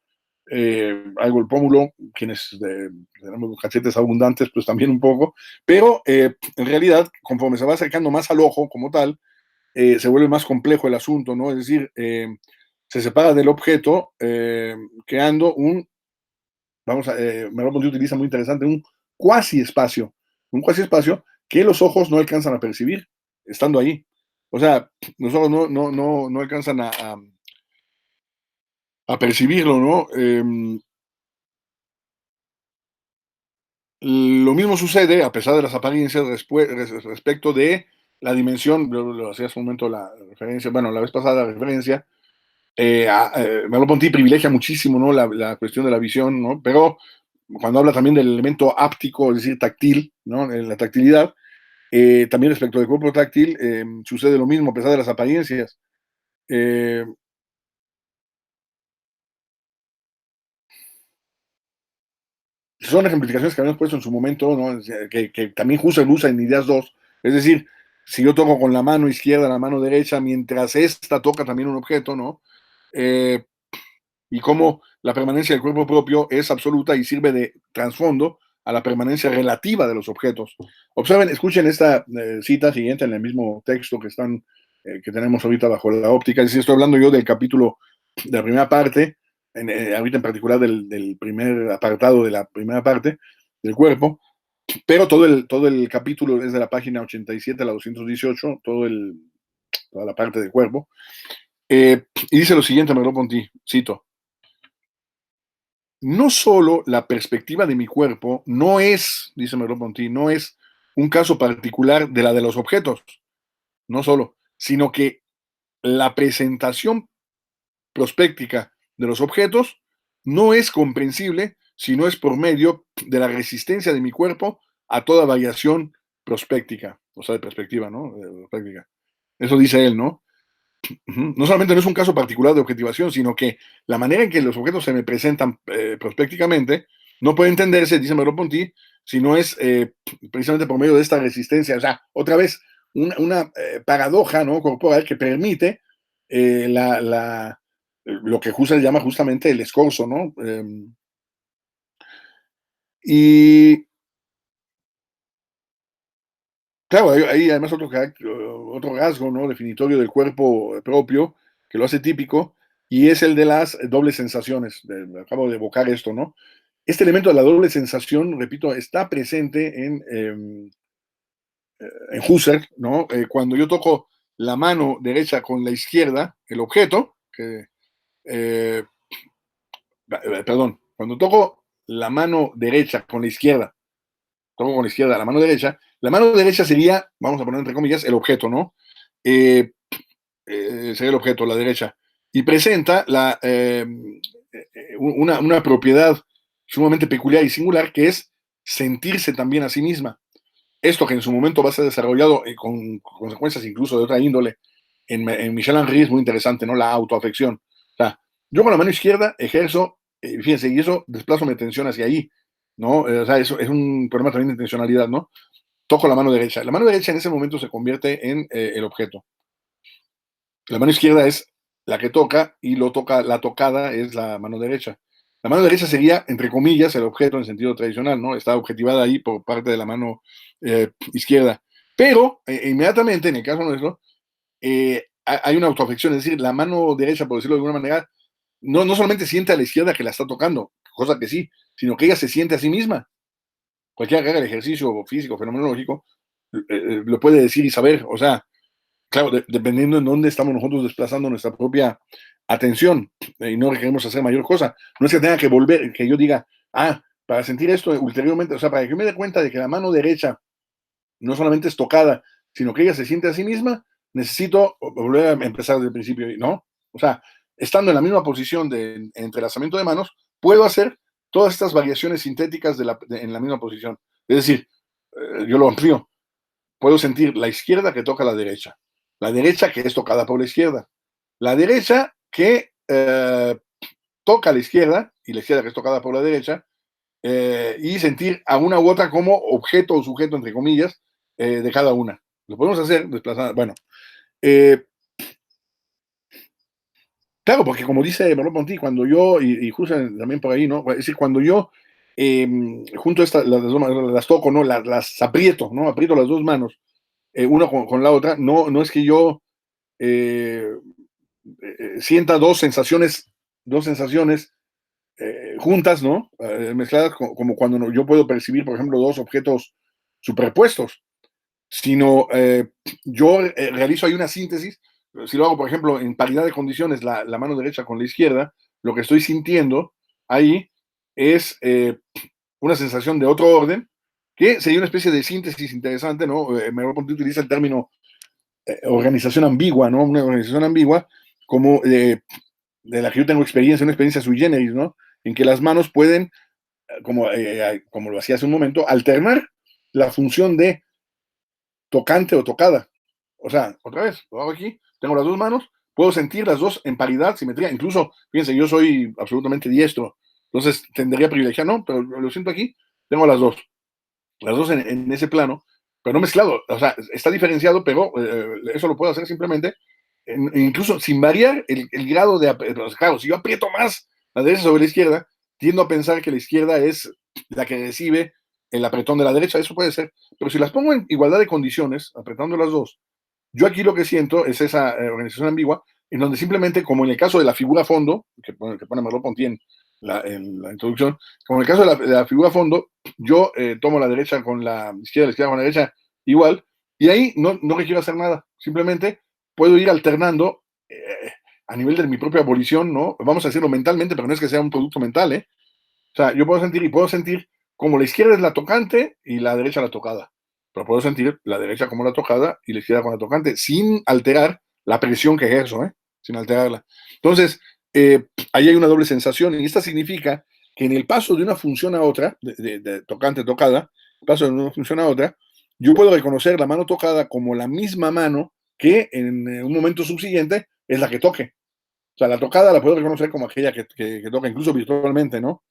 Algo el pómulo, quienes tenemos los cachetes abundantes, pues también un poco, pero en realidad, conforme se va acercando más al ojo como tal, se vuelve más complejo el asunto, ¿no? Es decir, se separa del objeto, creando Merleau-Ponty utiliza muy interesante, un cuasi espacio que los ojos no alcanzan a percibir, estando ahí. O sea, los ojos no alcanzan a percibirlo, ¿no? Lo mismo sucede, a pesar de las apariencias, respecto de la dimensión, lo hacía hace un momento la referencia, bueno, la vez pasada la referencia, Merleau-Ponty privilegia muchísimo, ¿no? La cuestión de la visión, ¿no? Pero cuando habla también del elemento áptico, es decir, táctil, ¿no? La tactilidad, también respecto del cuerpo táctil, sucede lo mismo, a pesar de las apariencias. Eh, son ejemplificaciones que habíamos puesto en su momento, ¿no? Que también Husserl usa en Ideas 2. Es decir, si yo toco con la mano izquierda, la mano derecha, mientras esta toca también un objeto, ¿no? Eh, y cómo la permanencia del cuerpo propio es absoluta y sirve de trasfondo a la permanencia relativa de los objetos. Observen, escuchen esta cita siguiente en el mismo texto que tenemos ahorita bajo la óptica. Es decir, estoy hablando yo del capítulo de la primera parte, ahorita en particular del primer apartado de la primera parte del cuerpo, pero todo el capítulo es de la página 87 a la 218, todo toda la parte del cuerpo. Y dice lo siguiente, Merleau-Ponty, cito: no solo la perspectiva de mi cuerpo no es, dice Merleau-Ponty, no es un caso particular de la de los objetos, no solo, sino que la presentación prospéctica de los objetos no es comprensible si no es por medio de la resistencia de mi cuerpo a toda variación prospéctica, o sea, de perspectiva, ¿no? Prospéctica. Eso dice él, ¿no? No solamente no es un caso particular de objetivación, sino que la manera en que los objetos se me presentan prospécticamente no puede entenderse, dice Merleau-Ponty, si no es precisamente por medio de esta resistencia. O sea, otra vez, una paradoja, ¿no?, corporal que permite lo que Husserl llama justamente el escorzo, ¿no? Y claro, hay además otro rasgo, ¿no?, definitorio del cuerpo propio que lo hace típico, y es el de las dobles sensaciones. Acabo de evocar esto, ¿no? Este elemento de la doble sensación, repito, está presente en Husserl, ¿no? Cuando yo toco la mano derecha con la izquierda, el objeto, eh, perdón, cuando toco la mano derecha con la izquierda, toco con la izquierda la mano derecha sería, vamos a poner entre comillas, el objeto, ¿no? Eh, sería el objeto, la derecha, y presenta una propiedad sumamente peculiar y singular, que es sentirse también a sí misma. Esto que en su momento va a ser desarrollado con consecuencias incluso de otra índole en Michel Henry es muy interesante, ¿no? La autoafección. O sea, yo con la mano izquierda ejerzo, fíjense, y eso desplazo mi atención hacia ahí, ¿no? O sea, eso es un problema también de intencionalidad, ¿no? Toco la mano derecha. La mano derecha en ese momento se convierte en el objeto. La mano izquierda es la que toca y la tocada es la mano derecha. La mano derecha sería, entre comillas, el objeto en sentido tradicional, ¿no? Está objetivada ahí por parte de la mano izquierda. Pero inmediatamente, en el caso nuestro, hay una autoafección, es decir, la mano derecha, por decirlo de alguna manera, no solamente siente a la izquierda que la está tocando, cosa que sí, sino que ella se siente a sí misma. Cualquiera que haga el ejercicio físico, fenomenológico, lo puede decir y saber. O sea, claro, dependiendo en dónde estamos nosotros desplazando nuestra propia atención, y no queremos hacer mayor cosa. No es que tenga que volver, que yo diga, para sentir esto ulteriormente, o sea, para que yo me dé cuenta de que la mano derecha no solamente es tocada, sino que ella se siente a sí misma, necesito volver a empezar desde el principio, ¿no? O sea, estando en la misma posición de entrelazamiento de manos, puedo hacer todas estas variaciones sintéticas en la misma posición. Es decir, yo lo amplío, puedo sentir la izquierda que toca la derecha que es tocada por la izquierda, la derecha que toca a la izquierda y la izquierda que es tocada por la derecha, y sentir a una u otra como objeto o sujeto, entre comillas, de cada una. Lo podemos hacer desplazando. Bueno, eh, claro, porque como dice Merleau-Ponty, cuando yo, y justo también por ahí, ¿no? Es decir, cuando yo junto a las toco, ¿no? Las aprieto, ¿no? Aprieto las dos manos, una con la otra, no es que yo eh, sienta dos sensaciones juntas, ¿no? Mezcladas, como cuando yo puedo percibir, por ejemplo, dos objetos superpuestos, sino yo realizo ahí una síntesis. Si lo hago, por ejemplo, en paridad de condiciones, la mano derecha con la izquierda, lo que estoy sintiendo ahí es una sensación de otro orden, que sería una especie de síntesis interesante, ¿no? Merleau-Ponty utiliza el término organización ambigua, ¿no? Una organización ambigua como de la que yo tengo experiencia, una experiencia sui generis, ¿no? En que las manos pueden, como lo hacía hace un momento, alternar la función de tocante o tocada. O sea, otra vez, lo hago aquí, tengo las dos manos, puedo sentir las dos en paridad, simetría. Incluso, fíjense, yo soy absolutamente diestro, entonces tendría a privilegiar, no, pero lo siento aquí, tengo las dos en ese plano, pero no mezclado. O sea, está diferenciado, pero eso lo puedo hacer simplemente, incluso sin variar el grado de. Claro, si yo aprieto más la derecha sobre la izquierda, tiendo a pensar que la izquierda es la que recibe el apretón de la derecha, eso puede ser. Pero si las pongo en igualdad de condiciones, apretando las dos, yo aquí lo que siento es esa organización ambigua, en donde simplemente, como en el caso de la figura fondo, que pone Merleau-Ponty en la introducción, como en el caso de la figura fondo, yo tomo la derecha con la izquierda con la derecha igual, y ahí no requiero hacer nada, simplemente puedo ir alternando a nivel de mi propia volición, ¿no? Vamos a decirlo mentalmente, pero no es que sea un producto mental, ¿eh? O sea, yo puedo sentir como la izquierda es la tocante y la derecha la tocada. Pero puedo sentir la derecha como la tocada y la izquierda como la tocante, sin alterar la presión que ejerzo, ¿eh? Sin alterarla. Entonces, ahí hay una doble sensación, y esta significa que en el paso de una función a otra, de tocante tocada, paso de una función a otra, yo puedo reconocer la mano tocada como la misma mano que en un momento subsiguiente es la que toque. O sea, la tocada la puedo reconocer como aquella que toca, incluso virtualmente, ¿no?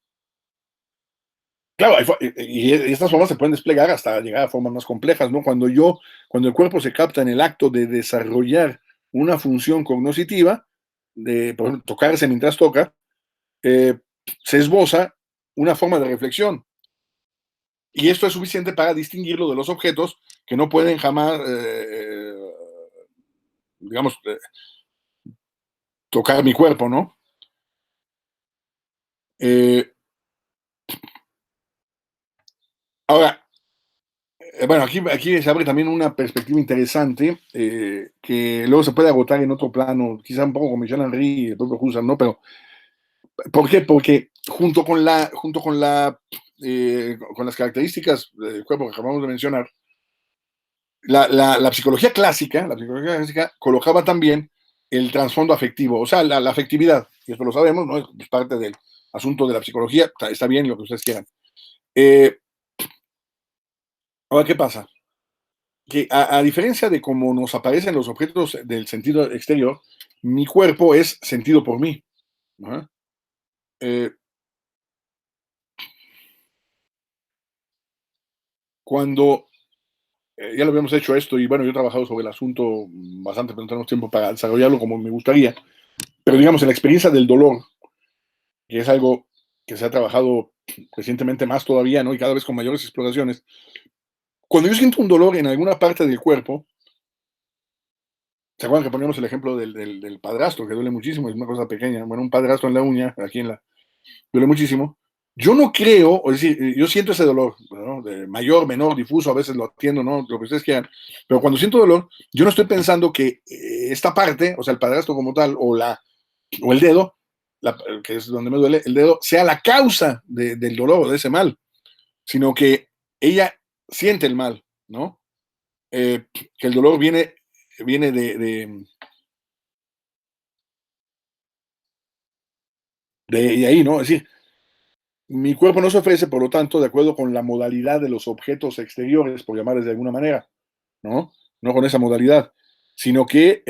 Claro, y estas formas se pueden desplegar hasta llegar a formas más complejas, ¿no? Cuando el cuerpo se capta en el acto de desarrollar una función cognoscitiva, de, por ejemplo, tocarse mientras toca, eh, se esboza una forma de reflexión. Y esto es suficiente para distinguirlo de los objetos que no pueden jamás, digamos, tocar mi cuerpo, ¿no? Eh, ahora, bueno, aquí se abre también una perspectiva interesante que luego se puede agotar en otro plano, quizá un poco con Michel Henry y el propio Husserl, ¿no? Pero, ¿por qué? Porque con las características del cuerpo que acabamos de mencionar, la psicología clásica colocaba también el trasfondo afectivo, o sea, la afectividad, y esto lo sabemos, ¿no? Es parte del asunto de la psicología, está bien lo que ustedes quieran. Eh, ahora, ¿qué pasa? Que a diferencia de cómo nos aparecen los objetos del sentido exterior, mi cuerpo es sentido por mí. ¿No? Eh, cuando ya lo habíamos hecho esto, y bueno, yo he trabajado sobre el asunto bastante, pero no tenemos tiempo para desarrollarlo como me gustaría, pero digamos, en la experiencia del dolor, que es algo que se ha trabajado recientemente más todavía, ¿no? Y cada vez con mayores exploraciones, cuando yo siento un dolor en alguna parte del cuerpo, ¿se acuerdan que poníamos el ejemplo del padrastro, que duele muchísimo? Es una cosa pequeña. Bueno, un padrastro en la uña, aquí en la, duele muchísimo. Yo no creo, es decir, yo siento ese dolor, ¿no? De mayor, menor, difuso, a veces lo atiendo, ¿no? Lo que ustedes quieran, pero cuando siento dolor, yo no estoy pensando que esta parte, o sea, el padrastro como tal, o el dedo, que es donde me duele, el dedo, sea la causa del dolor o de ese mal, sino que ella siente el mal, ¿no? Que el dolor viene de ahí, ¿no? Es decir, mi cuerpo no se ofrece, por lo tanto, de acuerdo con la modalidad de los objetos exteriores, por llamarles de alguna manera, ¿no? No con esa modalidad, sino que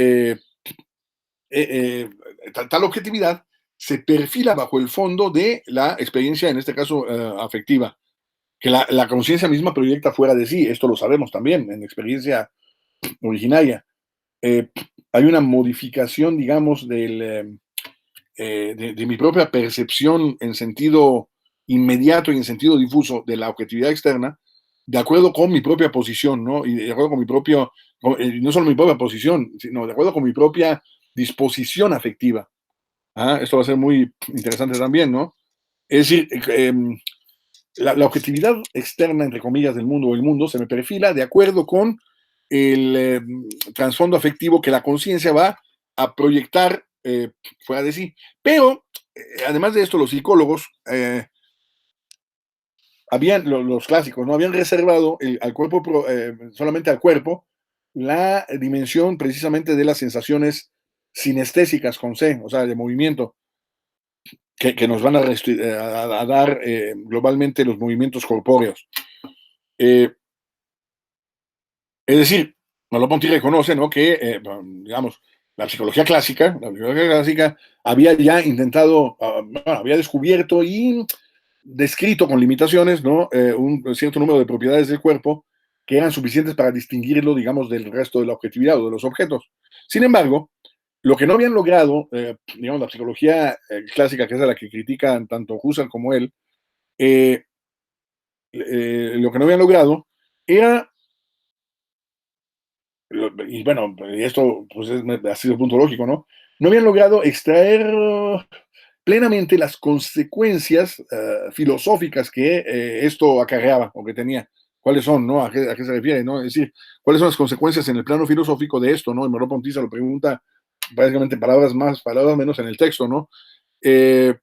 tal objetividad se perfila bajo el fondo de la experiencia, en este caso afectiva, que la conciencia misma proyecta fuera de sí. Esto lo sabemos también en experiencia originaria. Eh, hay una modificación, digamos, de mi propia percepción en sentido inmediato y en sentido difuso de la objetividad externa, de acuerdo con mi propia posición, ¿no? Y de acuerdo con no solo mi propia posición, sino de acuerdo con mi propia disposición afectiva. Ah, esto va a ser muy interesante también, ¿no? Es decir, la objetividad externa, entre comillas, del mundo o el mundo se me perfila de acuerdo con el trasfondo afectivo que la conciencia va a proyectar fuera de sí. Pero, además de esto, los psicólogos, los clásicos, ¿no? Habían reservado al cuerpo, solamente al cuerpo, la dimensión precisamente de las sensaciones sinestésicas con C, o sea, de movimiento, que nos van a dar globalmente los movimientos corpóreos. Eh, es decir, Merleau-Ponty reconoce, ¿no? Que, digamos, la psicología clásica había ya intentado, bueno, había descubierto y descrito con limitaciones, ¿no? Un cierto número de propiedades del cuerpo que eran suficientes para distinguirlo, digamos, del resto de la objetividad o de los objetos. Sin embargo, lo que no habían logrado, digamos, la psicología clásica, que es a la que critican tanto Husserl como él, eh, lo que no habían logrado era, y bueno, esto pues ha sido el punto lógico, ¿no? No habían logrado extraer plenamente las consecuencias filosóficas que esto acarreaba o que tenía cuáles son, ¿no? A qué se refiere, ¿no? Es decir, cuáles son las consecuencias en el plano filosófico de esto, ¿no? Y Merleau-Ponty se lo pregunta básicamente palabras más, palabras menos en el texto, ¿no? Eh,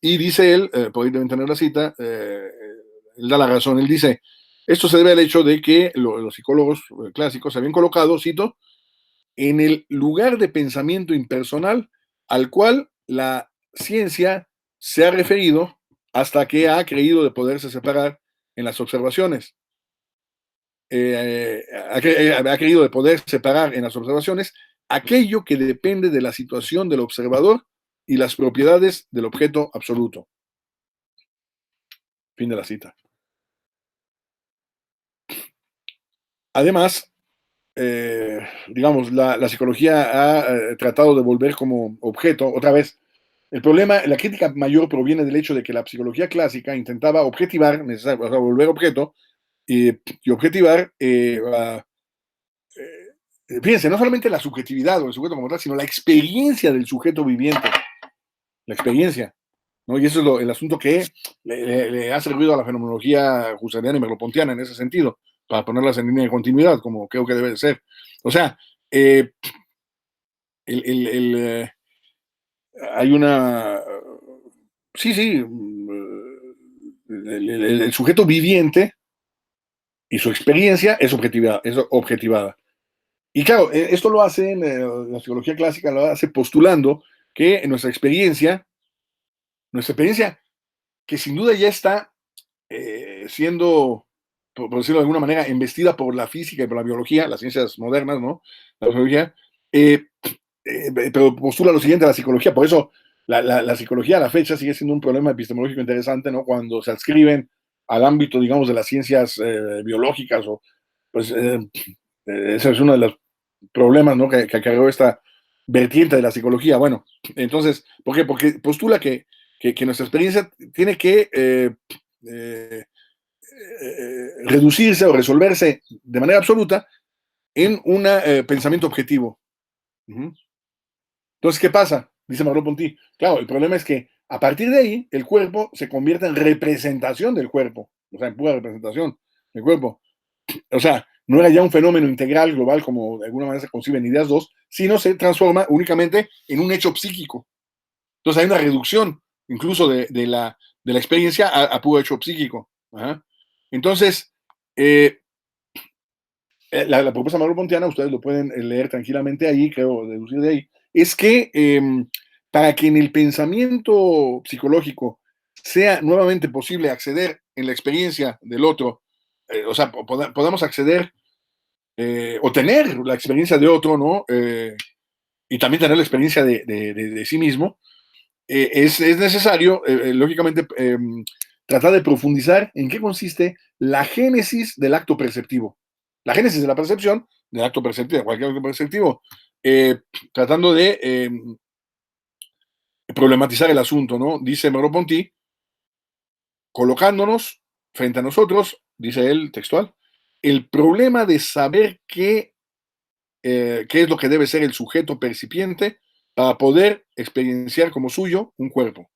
y dice él, por ahí deben tener la cita, él da la razón, él dice, esto se debe al hecho de que los psicólogos clásicos se habían colocado, cito, en el lugar de pensamiento impersonal al cual la ciencia se ha referido hasta que ha creído de poderse separar en las observaciones. Ha creído de poder separar en las observaciones aquello que depende de la situación del observador y las propiedades del objeto absoluto. Fin de la cita. Además, digamos, la psicología ha tratado de volver como objeto, otra vez, el problema, la crítica mayor proviene del hecho de que la psicología clásica intentaba objetivar, o sea, volver objeto, y objetivar, fíjense, no solamente la subjetividad o el sujeto como tal, sino la experiencia del sujeto viviente, la experiencia, ¿no? Y eso es el asunto que le ha servido a la fenomenología husserliana y merleau-pontiana en ese sentido, para ponerlas en línea de continuidad, como creo que debe de ser. O sea, eh, el, el, el, eh, hay una... Sí, sí, el sujeto viviente y su experiencia es objetivada. Es objetivada. Y claro, esto lo hace en la psicología clásica, lo hace postulando que en nuestra experiencia, que sin duda ya está siendo, por decirlo de alguna manera, embestida por la física y por la biología, las ciencias modernas, ¿no? La biología, pero postula lo siguiente a la psicología, por eso la psicología a la fecha sigue siendo un problema epistemológico interesante, ¿no? Cuando se adscriben al ámbito, digamos, de las ciencias biológicas, o pues ese es uno de los problemas, ¿no? Que acarreó esta vertiente de la psicología. Bueno, entonces, ¿por qué? Porque postula que nuestra experiencia tiene que reducirse o resolverse de manera absoluta en un pensamiento objetivo. Uh -huh. Entonces, ¿qué pasa? Dice Merleau-Ponty. Claro, el problema es que a partir de ahí el cuerpo se convierte en representación del cuerpo, o sea, en pura representación del cuerpo. O sea, no era ya un fenómeno integral, global, como de alguna manera se concibe en Ideas 2, sino se transforma únicamente en un hecho psíquico. Entonces hay una reducción incluso de la experiencia a puro hecho psíquico. Ajá. Entonces, la propuesta merleau-pontiana, ustedes lo pueden leer tranquilamente ahí, creo, deducir de ahí, es que para que en el pensamiento psicológico sea nuevamente posible acceder en la experiencia del otro, o sea, podamos acceder o tener la experiencia de otro, ¿no? Y también tener la experiencia de sí mismo, es necesario, lógicamente, tratar de profundizar en qué consiste la génesis del acto perceptivo. La génesis de la percepción, del acto perceptivo, cualquier acto perceptivo, eh, tratando de problematizar el asunto, ¿no? Dice Merleau-Ponty, colocándonos frente a nosotros, dice él textual, el problema de saber qué es lo que debe ser el sujeto percipiente para poder experienciar como suyo un cuerpo.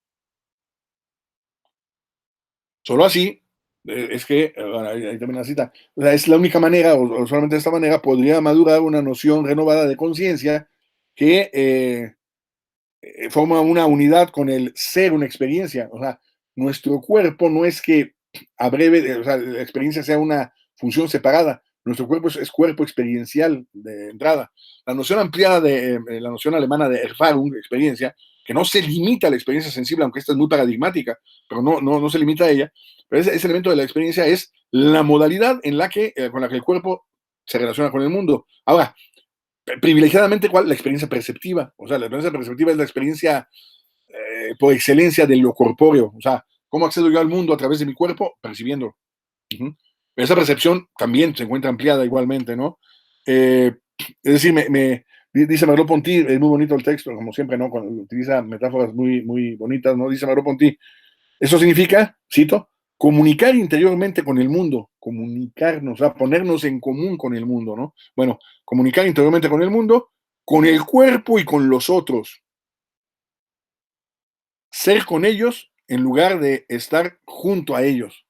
Solo así es que, bueno, ahí termina la cita, o sea, es la única manera, o solamente de esta manera, podría madurar una noción renovada de conciencia que forma una unidad con el ser una experiencia. O sea, nuestro cuerpo no es que a breve, o sea, la experiencia sea una función separada. Nuestro cuerpo es cuerpo experiencial de entrada. La noción ampliada de la noción alemana de Erfahrung, experiencia, que no se limita a la experiencia sensible, aunque esta es muy paradigmática, pero no se limita a ella. Pero ese elemento de la experiencia es la modalidad en la que, con la que el cuerpo se relaciona con el mundo. Ahora, privilegiadamente, ¿cuál? La experiencia perceptiva. O sea, la experiencia perceptiva es la experiencia por excelencia de lo corpóreo. O sea, ¿cómo accedo yo al mundo a través de mi cuerpo? Percibiendo. Uh -huh. Pero esa percepción también se encuentra ampliada igualmente, ¿no? Es decir, dice Merleau-Ponty, es muy bonito el texto, como siempre, ¿no? Cuando utiliza metáforas muy bonitas, ¿no? Dice Merleau-Ponty, eso significa, cito, comunicar interiormente con el mundo, comunicarnos, o sea, ponernos en común con el mundo, ¿no? Bueno, comunicar interiormente con el mundo, con el cuerpo y con los otros. Ser con ellos en lugar de estar junto a ellos.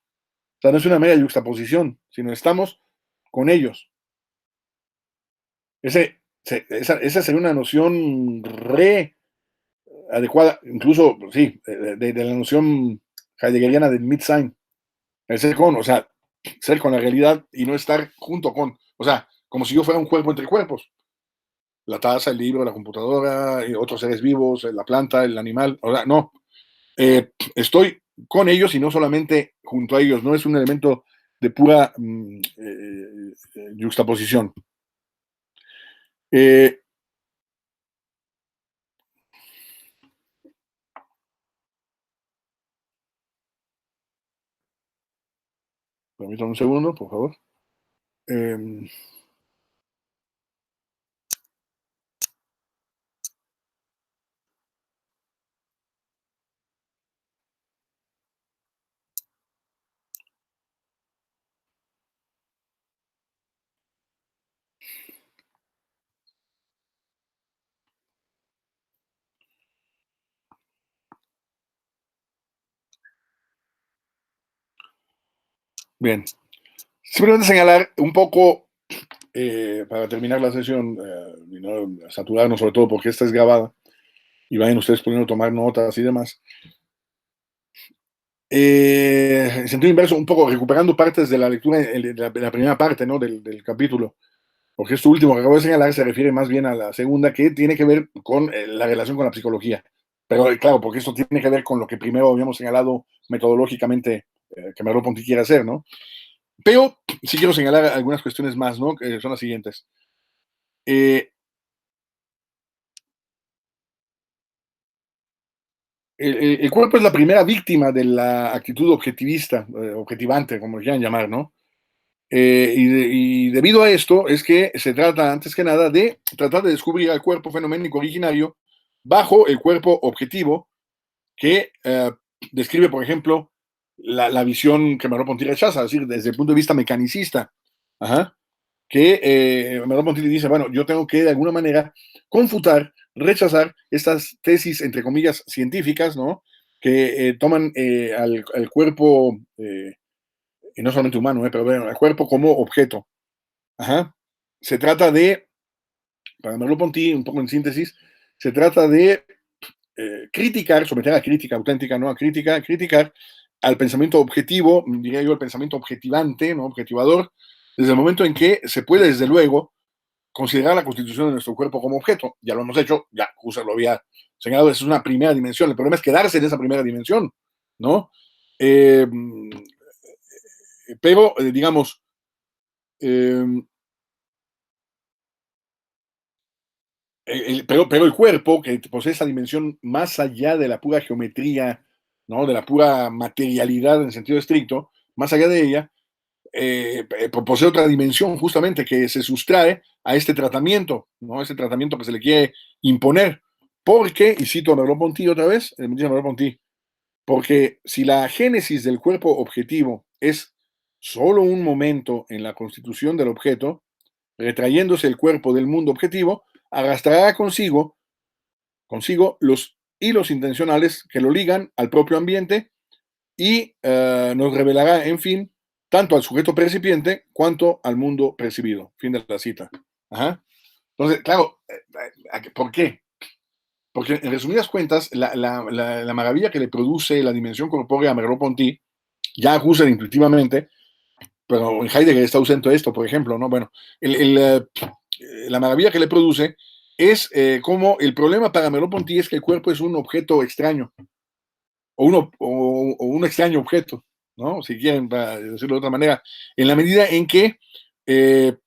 O sea, no es una mera yuxtaposición, sino estamos con ellos. Esa sería una noción re adecuada, incluso, sí, de la noción heideggeriana del Mitsein, el ser con, o sea, ser con la realidad y no estar junto con, o sea, como si yo fuera un cuerpo entre cuerpos. La taza, el libro, la computadora, otros seres vivos, la planta, el animal, o sea, no. Estoy con ellos y no solamente junto a ellos, no es un elemento de pura yuxtaposición. Eh, Permítame un segundo, por favor. Eh, Bien, simplemente señalar un poco, para terminar la sesión, y no saturarnos sobre todo porque esta es grabada, y vayan ustedes pudiendo tomar notas y demás. En sentido inverso, un poco recuperando partes de la lectura de la primera parte, ¿no? Del capítulo, porque esto último que acabo de señalar se refiere más bien a la segunda, que tiene que ver con la relación con la psicología. Pero claro, porque esto tiene que ver con lo que primero habíamos señalado metodológicamente que Merleau-Ponty quiere hacer, ¿no? Pero sí quiero señalar algunas cuestiones más, ¿no? Que son las siguientes. Eh, el cuerpo es la primera víctima de la actitud objetivista, objetivante, como lo quieran llamar, ¿no? Y debido a esto es que se trata, antes que nada, de tratar de descubrir al cuerpo fenoménico originario bajo el cuerpo objetivo que describe, por ejemplo, la visión que Merleau-Ponty rechaza, es decir, desde el punto de vista mecanicista. Ajá. Que Merleau-Ponty dice, bueno, yo tengo que de alguna manera confutar, rechazar estas tesis, entre comillas, científicas, ¿no? Que toman al cuerpo, y no solamente humano, pero bueno, al cuerpo como objeto. Ajá. Se trata de, para Merleau-Ponty, un poco en síntesis, se trata de criticar, someter a crítica auténtica, no a crítica, criticar al pensamiento objetivo, diría yo, el pensamiento objetivante, ¿no? Objetivador, desde el momento en que se puede, desde luego, considerar la constitución de nuestro cuerpo como objeto. Ya lo hemos hecho, ya Husserl lo había señalado, es una primera dimensión. El problema es quedarse en esa primera dimensión, ¿no? Eh, pero, digamos, eh, pero el cuerpo, que posee esa dimensión más allá de la pura geometría, ¿no? De la pura materialidad en sentido estricto, más allá de ella, posee otra dimensión justamente que se sustrae a este tratamiento, ¿no? Este tratamiento que se le quiere imponer. Porque, y cito a Merleau-Ponty otra vez, dice Merleau-Ponty, porque si la génesis del cuerpo objetivo es solo un momento en la constitución del objeto, retrayéndose el cuerpo del mundo objetivo, arrastrará consigo los hilos intencionales que lo ligan al propio ambiente y nos revelará, en fin, tanto al sujeto percipiente cuanto al mundo percibido. Fin de la cita. Ajá. Entonces, claro, ¿por qué? Porque en resumidas cuentas, la maravilla que le produce la dimensión corpórea a Merleau-Ponty, ya Husserl intuitivamente, pero en Heidegger está ausente esto, por ejemplo, ¿no? Bueno, la maravilla que le produce es como el problema para Merleau-Ponty es que el cuerpo es un objeto extraño, o un extraño objeto, ¿no? Si quieren, para decirlo de otra manera, en la medida en que, eh,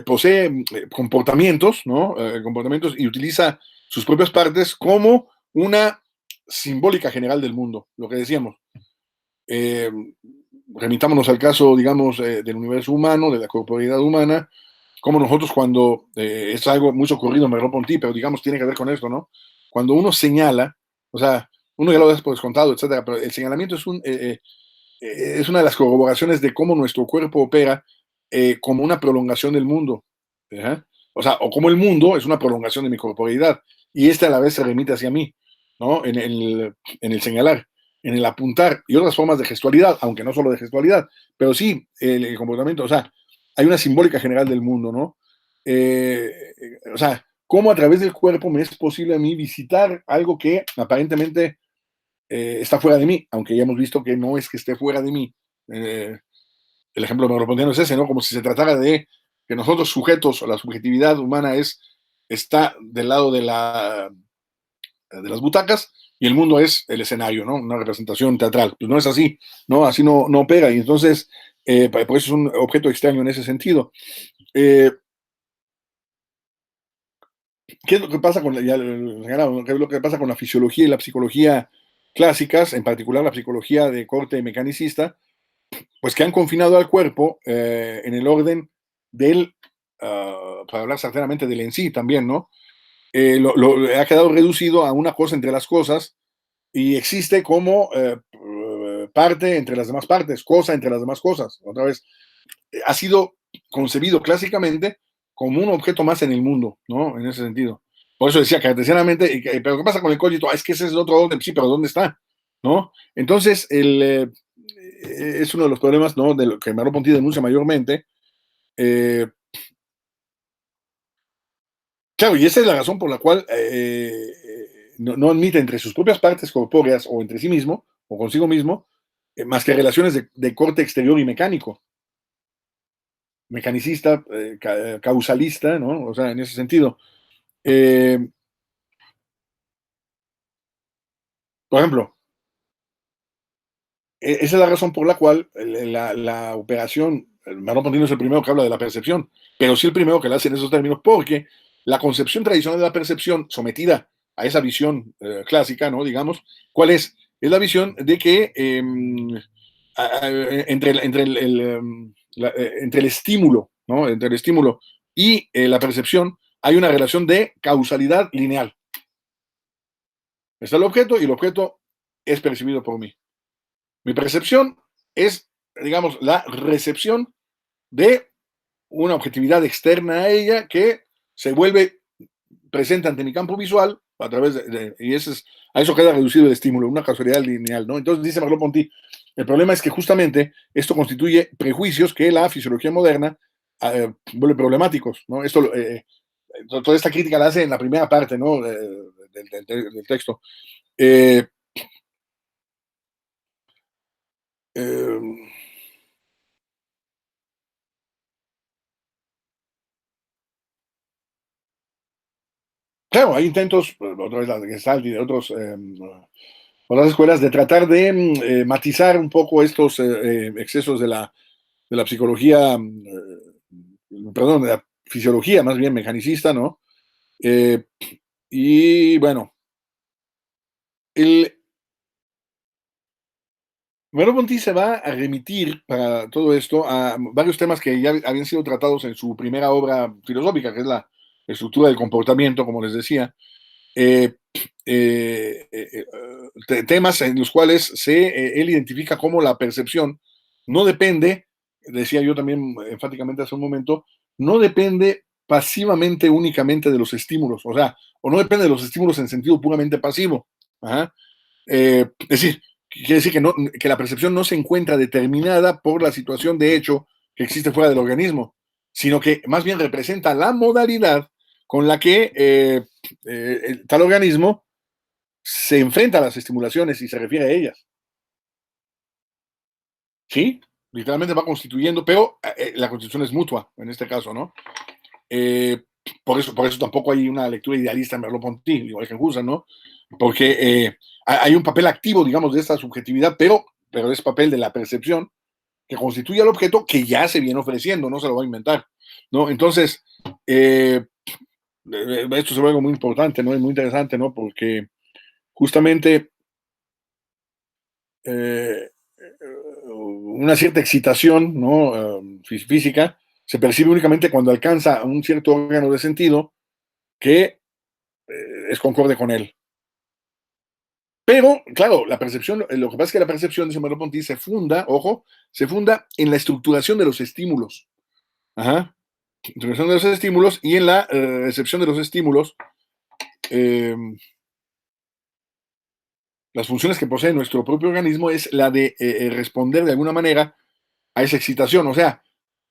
posee comportamientos, ¿no? Comportamientos y utiliza sus propias partes como una simbólica general del mundo, lo que decíamos. Eh, Remitámonos al caso, digamos, del universo humano, de la corporeidad humana, como nosotros cuando, es algo muy ocurrido en Merleau-Ponty, pero digamos tiene que ver con esto, ¿no? Cuando uno señala, o sea, uno ya lo da por descontado, etcétera, pero el señalamiento es una de las corroboraciones de cómo nuestro cuerpo opera como una prolongación del mundo. ¿Ya? O sea, o como el mundo es una prolongación de mi corporeidad, y esta a la vez se remite hacia mí, ¿no? En el señalar. en el apuntar y otras formas de gestualidad, aunque no solo de gestualidad, pero sí el comportamiento, o sea, hay una simbólica general del mundo, ¿no? O sea, cómo a través del cuerpo me es posible a mí visitar algo que aparentemente está fuera de mí, aunque ya hemos visto que no es que esté fuera de mí. Eh, el ejemplo merleau-pontiano es ese, ¿no? Como si se tratara de que nosotros sujetos, o la subjetividad humana está del lado de las butacas y el mundo es el escenario, ¿no? Una representación teatral. Pues no es así, ¿no? Así no opera y entonces, por eso es un objeto extraño en ese sentido. Eh, ¿Qué es lo que pasa con qué es lo que pasa con la fisiología y la psicología clásicas, en particular la psicología de corte mecanicista? Pues que han confinado al cuerpo en el orden del, para hablar certeramente del en sí también, ¿no? Ha quedado reducido a una cosa entre las cosas y existe como parte entre las demás partes, cosa entre las demás cosas. Otra vez, ha sido concebido clásicamente como un objeto más en el mundo, ¿no? En ese sentido. Por eso decía cartesianamente, pero ¿qué pasa con el cogito? Ah, es que ese es el otro orden, sí, pero ¿dónde está? ¿No? Entonces, es uno de los problemas, ¿no? De lo que Merleau-Ponty denuncia mayormente. Eh, claro, y esa es la razón por la cual no admite entre sus propias partes corpóreas o entre sí mismo o consigo mismo más que relaciones de corte exterior y mecánico, mecanicista, causalista, ¿no? O sea, en ese sentido. Eh, por ejemplo, esa es la razón por la cual la operación, Merleau-Ponty es el primero que habla de la percepción, pero sí el primero que la hace en esos términos, porque la concepción tradicional de la percepción sometida a esa visión clásica, ¿no? Digamos, ¿cuál es? Es la visión de que entre el estímulo, ¿no? Entre el estímulo y la percepción hay una relación de causalidad lineal. Está el objeto y el objeto es percibido por mí. Mi percepción es, digamos, la recepción de una objetividad externa a ella que se vuelve presente ante mi campo visual a través y a eso queda reducido el estímulo, una causalidad lineal, ¿no? Entonces dice Merleau-Ponty, el problema es que justamente esto constituye prejuicios que la fisiología moderna vuelve problemáticos, ¿no? Toda esta crítica la hace en la primera parte, ¿no? Del texto. Eh, eh, claro, hay intentos, otra vez la de Gestalt y de otras escuelas, de tratar de matizar un poco estos excesos de la psicología, perdón, de la fisiología más bien mecanicista, ¿no? Eh, y bueno, el Merleau-Ponty se va a remitir para todo esto a varios temas que ya habían sido tratados en su primera obra filosófica, que es la estructura del comportamiento, como les decía, eh, temas en los cuales él identifica cómo la percepción no depende, decía yo también enfáticamente hace un momento, no depende pasivamente únicamente de los estímulos, o sea, o no depende de los estímulos en sentido puramente pasivo. Ajá. Es decir, quiere decir que la percepción no se encuentra determinada por la situación de hecho que existe fuera del organismo, sino que más bien representa la modalidad con la que tal organismo se enfrenta a las estimulaciones y se refiere a ellas. Sí, literalmente va constituyendo, pero la constitución es mutua en este caso, ¿no? Eh, por eso tampoco hay una lectura idealista en Merleau-Ponty, igual que en Husserl, ¿no? Porque hay un papel activo, digamos, de esta subjetividad, pero es papel de la percepción que constituye al objeto que ya se viene ofreciendo, no se lo va a inventar, ¿no? Entonces, esto se ve algo muy importante, ¿no? Es muy interesante, ¿no? Porque justamente eh, una cierta excitación, ¿no? Física se percibe únicamente cuando alcanza un cierto órgano de sentido que es concorde con él. Pero, claro, la percepción, lo que pasa es que la percepción, dice Merleau-Ponty, se funda, ojo, se funda en la estructuración de los estímulos. Ajá. Estructuración de los estímulos y en la recepción de los estímulos. Eh, las funciones que posee nuestro propio organismo es la de responder de alguna manera a esa excitación, o sea,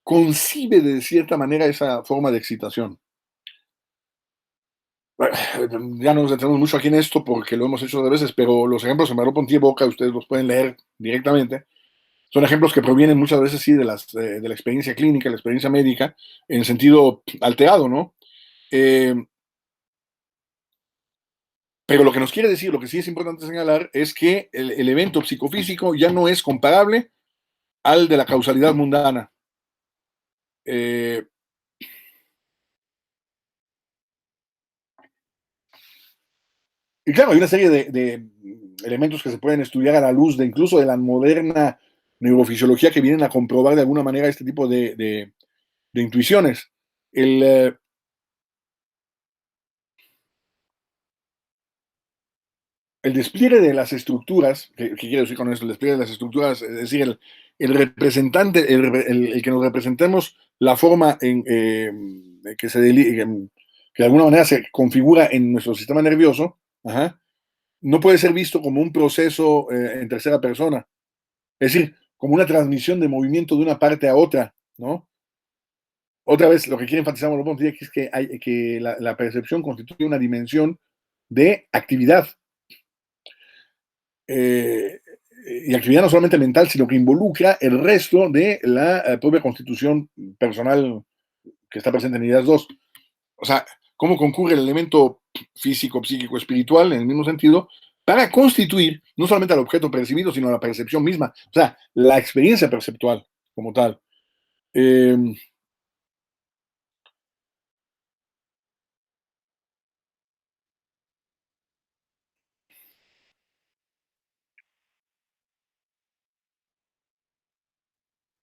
concibe de cierta manera esa forma de excitación. Ya no nos detenemos mucho aquí en esto porque lo hemos hecho de veces, pero los ejemplos que Merleau-Ponty evoca, ustedes los pueden leer directamente, son ejemplos que provienen muchas veces sí de la experiencia clínica, la experiencia médica, en sentido alterado, ¿no? Eh, pero lo que nos quiere decir, lo que sí es importante señalar, es que el evento psicofísico ya no es comparable al de la causalidad mundana. Eh, y claro, hay una serie de elementos que se pueden estudiar a la luz de incluso de la moderna neurofisiología que vienen a comprobar de alguna manera este tipo de intuiciones. El, el despliegue de las estructuras, ¿qué quiero decir con esto? El despliegue de las estructuras, es decir, el representante, el que nos representemos la forma que, que de alguna manera se configura en nuestro sistema nervioso, ajá, no puede ser visto como un proceso en tercera persona, es decir, como una transmisión de movimiento de una parte a otra, ¿no? Otra vez, lo que quiere enfatizar Merleau-Ponty es que, que la percepción constituye una dimensión de actividad, eh, y actividad no solamente mental, sino que involucra el resto de la propia constitución personal que está presente en ideas 2. O sea, cómo concurre el elemento físico, psíquico, espiritual, en el mismo sentido, para constituir no solamente al objeto percibido, sino a la percepción misma, o sea, la experiencia perceptual como tal. Eh,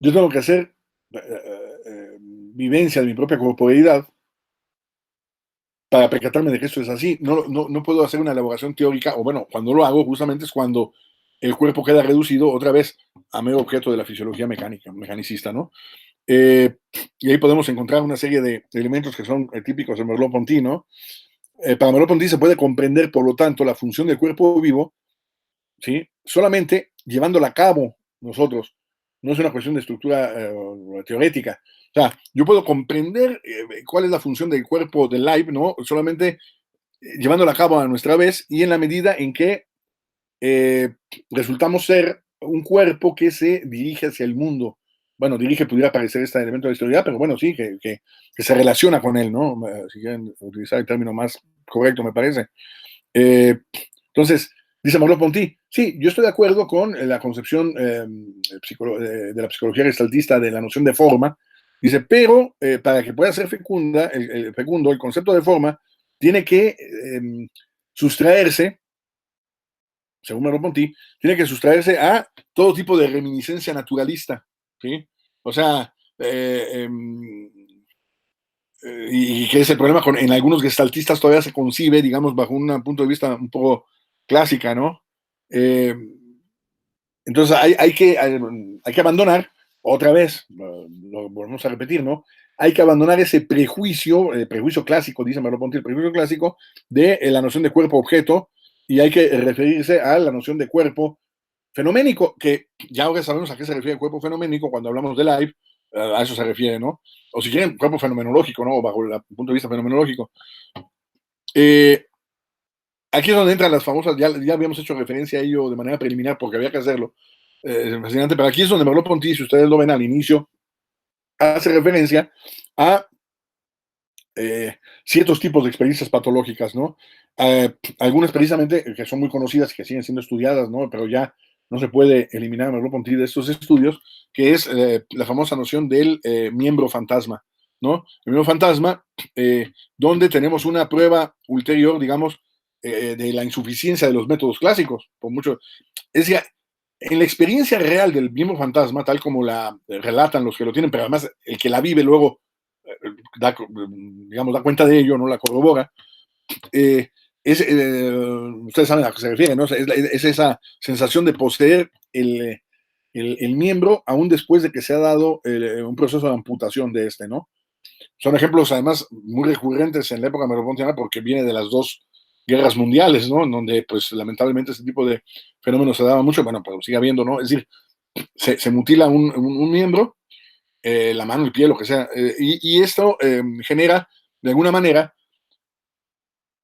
yo tengo que hacer vivencia de mi propia corporeidad para percatarme de que esto es así. No puedo hacer una elaboración teórica, o bueno, cuando lo hago, justamente es cuando el cuerpo queda reducido otra vez a mero objeto de la fisiología mecánica, mecanicista, ¿no? Eh, y ahí podemos encontrar una serie de elementos que son típicos de Merleau-Ponty, ¿no? Para Merleau-Ponty se puede comprender, por lo tanto, la función del cuerpo vivo, ¿sí? Solamente llevándola a cabo nosotros. No es una cuestión de estructura teorética. O sea, yo puedo comprender cuál es la función del cuerpo del Leib, ¿no? Solamente llevándola a cabo a nuestra vez y en la medida en que eh, resultamos ser un cuerpo que se dirige hacia el mundo. Bueno, dirige pudiera parecer este elemento de la historia, pero bueno, sí, que se relaciona con él, ¿no? Si quieren utilizar el término más correcto, me parece. Eh, entonces, dice Merleau-Ponty, sí, yo estoy de acuerdo con la concepción de la psicología gestaltista de la noción de forma. Dice, pero para que pueda ser fecunda, fecundo, el concepto de forma tiene que sustraerse, según Merleau-Ponty, tiene que sustraerse a todo tipo de reminiscencia naturalista, ¿sí? O sea, y que es el problema en algunos gestaltistas todavía se concibe, digamos, bajo un punto de vista un poco clásica, ¿no? Eh, entonces hay que abandonar, otra vez, lo volvemos a repetir, ¿no? Hay que abandonar ese prejuicio, el prejuicio clásico, dice Merleau-Ponty, el prejuicio clásico de la noción de cuerpo-objeto, y hay que referirse a la noción de cuerpo fenoménico, que ya ahora sabemos a qué se refiere el cuerpo fenoménico cuando hablamos de live, a eso se refiere, ¿no? O si quieren, cuerpo fenomenológico, ¿no? Bajo el punto de vista fenomenológico. Eh, aquí es donde entran las famosas, ya habíamos hecho referencia a ello de manera preliminar porque había que hacerlo. Es fascinante, pero aquí es donde Merleau-Ponty, si ustedes lo ven al inicio, hace referencia a ciertos tipos de experiencias patológicas, ¿no? Algunas precisamente que son muy conocidas y que siguen siendo estudiadas, ¿no? Pero ya no se puede eliminar Merleau-Ponty de estos estudios, que es la famosa noción del miembro fantasma, ¿no? El miembro fantasma, donde tenemos una prueba ulterior, digamos, de la insuficiencia de los métodos clásicos, por mucho. Es decir, en la experiencia real del miembro fantasma, tal como la relatan los que lo tienen, pero además el que la vive luego da, digamos, da cuenta de ello, no la corrobora, eh, ustedes saben a qué se refiere, ¿no? Es esa sensación de poseer el miembro aún después de que se ha dado un proceso de amputación de este, ¿no? Son ejemplos además muy recurrentes en la época meropontiana porque viene guerras mundiales, ¿no? En donde, pues, lamentablemente ese tipo de fenómenos se daba mucho, bueno, pero sigue habiendo, ¿no? Es decir, se mutila un miembro, la mano, el pie, lo que sea, y esto genera, de alguna manera,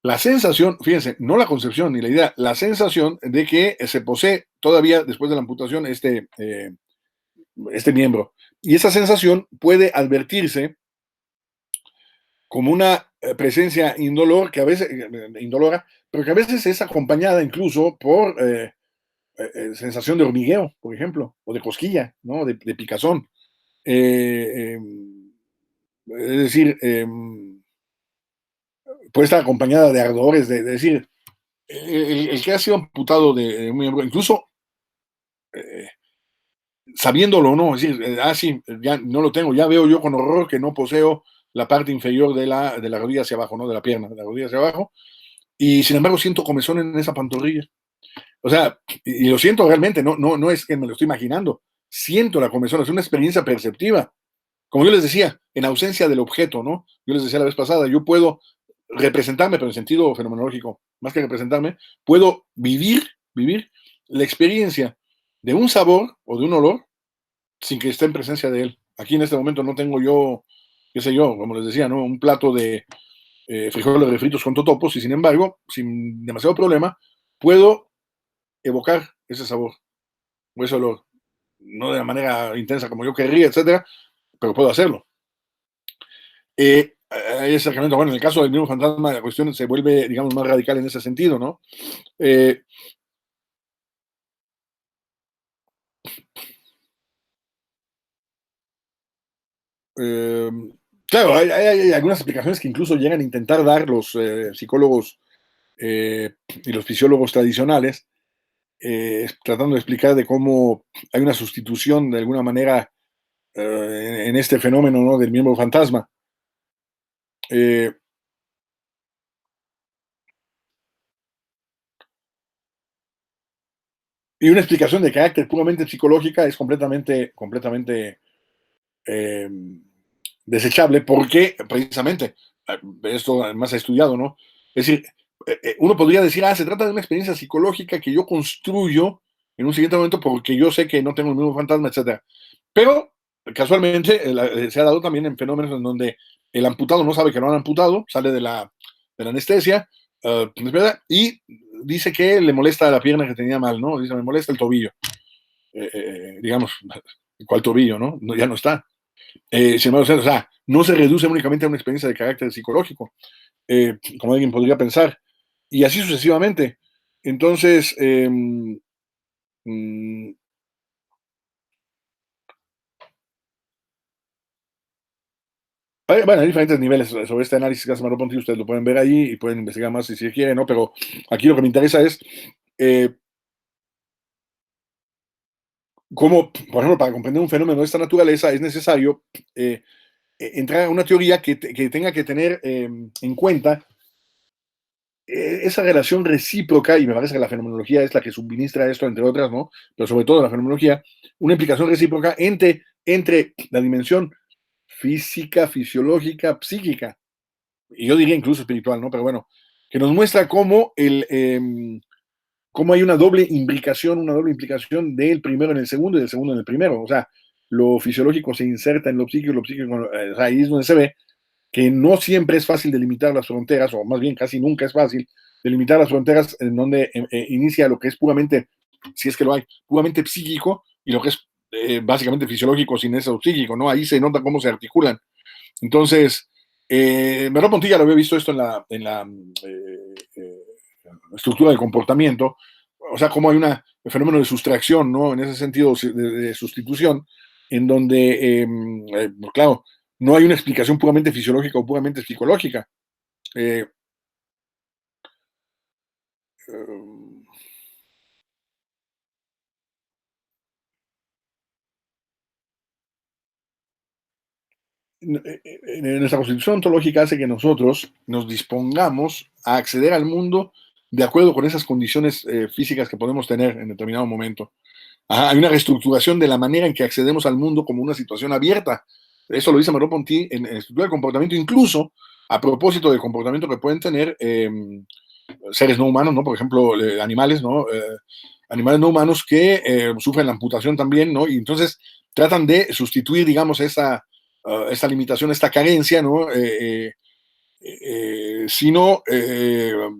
la sensación, fíjense, no la concepción ni la idea, la sensación de que se posee todavía después de la amputación este miembro. Y esa sensación puede advertirse como una presencia indolor, que a veces, indolora, pero que a veces es acompañada incluso por sensación de hormigueo, por ejemplo, o de cosquilla, ¿no? De picazón. Eh, es decir, puede estar acompañada de ardores, de decir, el que ha sido amputado de un miembro, incluso eh, sabiéndolo o no, es decir, sí, ya no lo tengo, ya veo yo con horror que no poseo la parte inferior de la rodilla hacia abajo, ¿no? De la pierna, de la rodilla hacia abajo, y sin embargo siento comezón en esa pantorrilla. O sea, y lo siento realmente, no es que me lo estoy imaginando, siento la comezón, es una experiencia perceptiva. Como yo les decía, en ausencia del objeto, ¿no? Yo les decía la vez pasada, yo puedo representarme, pero en sentido fenomenológico, más que representarme, puedo vivir la experiencia de un sabor o de un olor sin que esté en presencia de él. Aquí en este momento no tengo yo, qué sé yo, como les decía, ¿no? Un plato de frijoles refritos con totopos y sin embargo, sin demasiado problema, puedo evocar ese sabor o ese olor. No de la manera intensa como yo querría, etcétera, pero puedo hacerlo. Hay acercamiento, bueno, en el caso del mismo fantasma, la cuestión se vuelve, digamos, más radical en ese sentido, ¿no? Eh, eh, claro, hay algunas explicaciones que incluso llegan a intentar dar los psicólogos y los fisiólogos tradicionales, tratando de explicar de cómo hay una sustitución de alguna manera en este fenómeno, ¿no? Del miembro fantasma. Eh, y una explicación de carácter puramente psicológica es completamente eh, desechable porque precisamente esto además ha estudiado, ¿no? Es decir, uno podría decir, se trata de una experiencia psicológica que yo construyo en un siguiente momento porque yo sé que no tengo el mismo fantasma, etcétera. Pero casualmente se ha dado también en fenómenos en donde el amputado no sabe que lo han amputado, sale de la anestesia, ¿verdad? Y dice que le molesta la pierna que tenía mal, ¿no? Dice, me molesta el tobillo. Digamos, ¿cuál tobillo, no? Ya no está. Sin embargo, o sea, no se reduce únicamente a una experiencia de carácter psicológico, como alguien podría pensar, y así sucesivamente. Entonces, mm, bueno, hay diferentes niveles sobre este análisis que hace Merleau-Ponty, ustedes lo pueden ver ahí y pueden investigar más si quieren, ¿no? Pero aquí lo que me interesa es eh, cómo, por ejemplo, para comprender un fenómeno de esta naturaleza es necesario entrar a una teoría que tenga que tener en cuenta esa relación recíproca, y me parece que la fenomenología es la que suministra esto, entre otras, ¿no? Pero sobre todo la fenomenología, una implicación recíproca entre la dimensión física, fisiológica, psíquica, y yo diría incluso espiritual, ¿no? Pero bueno, que nos muestra cómo hay una doble implicación del primero en el segundo y del segundo en el primero. O sea, lo fisiológico se inserta en lo psíquico, y lo psíquico, o sea, ahí es donde se ve que no siempre es fácil delimitar las fronteras, o más bien casi nunca es fácil delimitar las fronteras en donde inicia lo que es puramente, si es que lo hay, puramente psíquico y lo que es básicamente fisiológico sin eso psíquico, ¿no? Ahí se nota cómo se articulan. Entonces, Merleau Montilla lo había visto esto en la estructura del comportamiento, o sea, cómo hay un fenómeno de sustracción, ¿no? En ese sentido de sustitución, en donde, claro, no hay una explicación puramente fisiológica o puramente psicológica. Eh, eh, Nuestra constitución ontológica hace que nosotros nos dispongamos a acceder al mundo de acuerdo con esas condiciones físicas que podemos tener en determinado momento. Ajá, hay una reestructuración de la manera en que accedemos al mundo como una situación abierta. Eso lo dice Merleau-Ponty en estructura del comportamiento, incluso a propósito del comportamiento que pueden tener. seres no humanos, ¿no? Por ejemplo, animales, ¿no? Animales no humanos que sufren la amputación también, ¿no? Y entonces tratan de sustituir, digamos, esa limitación, esta carencia, ¿no? Sino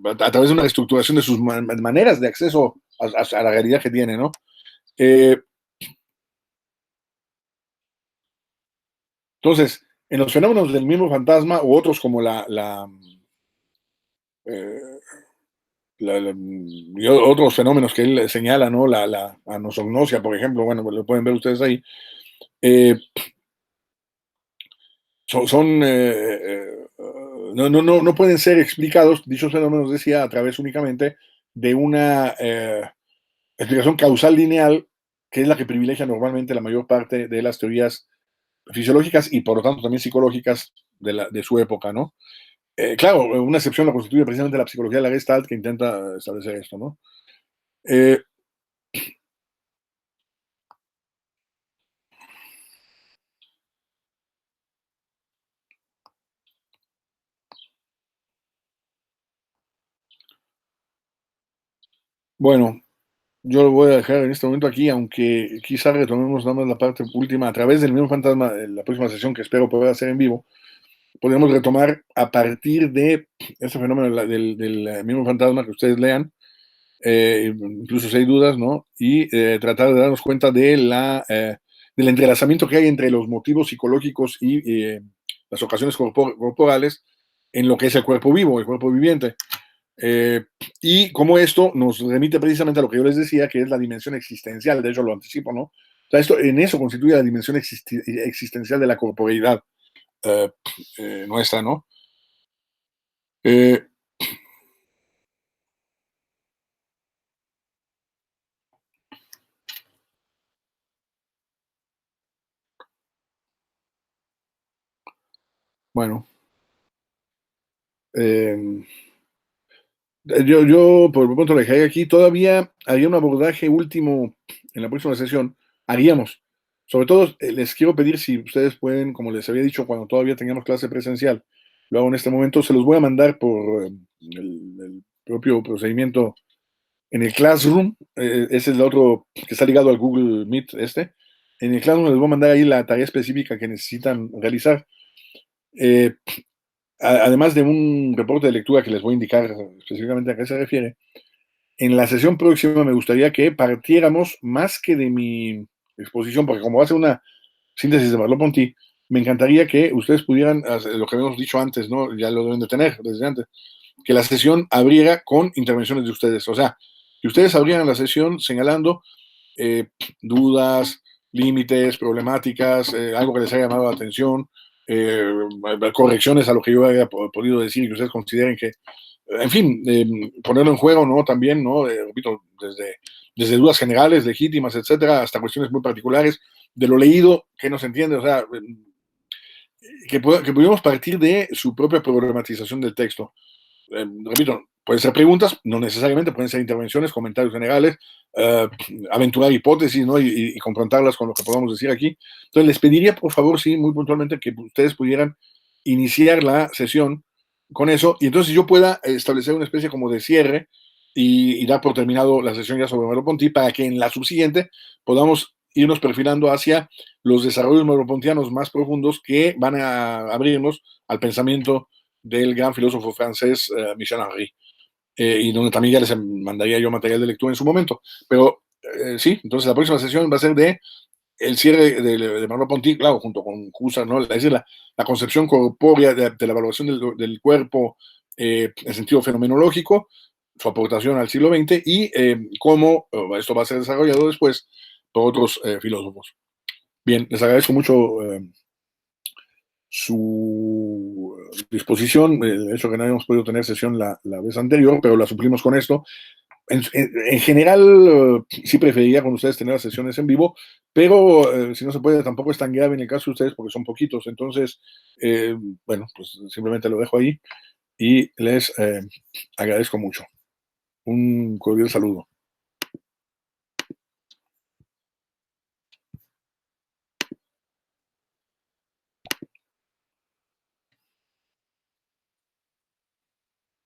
a través de una reestructuración de sus maneras de acceso a la realidad que tiene, ¿no? Eh, entonces, en los fenómenos del mismo fantasma u otros como eh, y otros fenómenos que él señala, ¿no? La anosognosia, por ejemplo, bueno, pues lo pueden ver ustedes ahí, eh, no pueden ser explicados, dichos fenómenos, decía, a través únicamente de una explicación causal lineal, que es la que privilegia normalmente la mayor parte de las teorías fisiológicas y por lo tanto también psicológicas de su época, ¿no? Claro, una excepción lo constituye precisamente la psicología de la Gestalt que intenta establecer esto, ¿no? Eh, bueno, yo lo voy a dejar en este momento aquí, aunque quizá retomemos nada más la parte última a través del mismo fantasma en la próxima sesión que espero poder hacer en vivo. Podemos retomar a partir de ese fenómeno del mismo fantasma que ustedes lean, incluso si hay dudas, ¿no? Y tratar de darnos cuenta del entrelazamiento que hay entre los motivos psicológicos y las ocasiones corporales en lo que es el cuerpo vivo, el cuerpo viviente. Eh, y cómo esto nos remite precisamente a lo que yo les decía, que es la dimensión existencial, de hecho lo anticipo, ¿no? O sea, en eso constituye la dimensión existencial de la corporeidad eh, nuestra, ¿no? Eh, bueno, eh, yo por lo pronto le dejaré aquí. Todavía haría un abordaje último en la próxima sesión. Haríamos. Sobre todo, les quiero pedir si ustedes pueden, como les había dicho cuando todavía teníamos clase presencial, lo hago en este momento, se los voy a mandar por el propio procedimiento en el Classroom. Ese es el otro que está ligado al Google Meet este. En el Classroom les voy a mandar ahí la tarea específica que necesitan realizar. Eh, Además de un reporte de lectura que les voy a indicar específicamente a qué se refiere, en la sesión próxima me gustaría que partiéramos más que de mi exposición, porque como va a ser una síntesis de Merleau-Ponty, me encantaría que ustedes pudieran hacer lo que habíamos dicho antes, ¿no? Ya lo deben de tener desde antes, que la sesión abriera con intervenciones de ustedes. O sea, que ustedes abrieran la sesión señalando eh, dudas, límites, problemáticas, algo que les haya llamado la atención, eh, correcciones a lo que yo haya podido decir y que ustedes consideren que, en fin, ponerlo en juego, ¿no? También, ¿no? Repito, desde dudas generales, legítimas, etcétera, hasta cuestiones muy particulares, de lo leído, que no se entiende, o sea, que pudiéramos partir de su propia problematización del texto. Repito, pueden ser preguntas, no necesariamente, pueden ser intervenciones, comentarios generales, eh, aventurar hipótesis, ¿no? Y confrontarlas con lo que podamos decir aquí. Entonces, les pediría, por favor, sí, muy puntualmente, que ustedes pudieran iniciar la sesión con eso, y entonces yo pueda establecer una especie como de cierre y dar por terminado la sesión ya sobre Merleau-Ponty para que en la subsiguiente podamos irnos perfilando hacia los desarrollos merleau-pontianos más profundos que van a abrirnos al pensamiento del gran filósofo francés Michel Henry, y donde también ya les mandaría yo material de lectura en su momento. Pero sí, entonces la próxima sesión va a ser de el cierre de Merleau-Ponty, claro, junto con Husserl, ¿no? Es decir, la concepción corpórea de la evaluación del cuerpo en sentido fenomenológico, su aportación al siglo XX y cómo esto va a ser desarrollado después por otros filósofos. Bien, les agradezco mucho su disposición, el hecho que no habíamos podido tener sesión la vez anterior, pero la suplimos con esto. En general, sí preferiría con ustedes tener las sesiones en vivo, pero si no se puede, tampoco es tan grave en el caso de ustedes porque son poquitos. Entonces, eh, bueno, pues simplemente lo dejo ahí y les agradezco mucho. Un cordial saludo.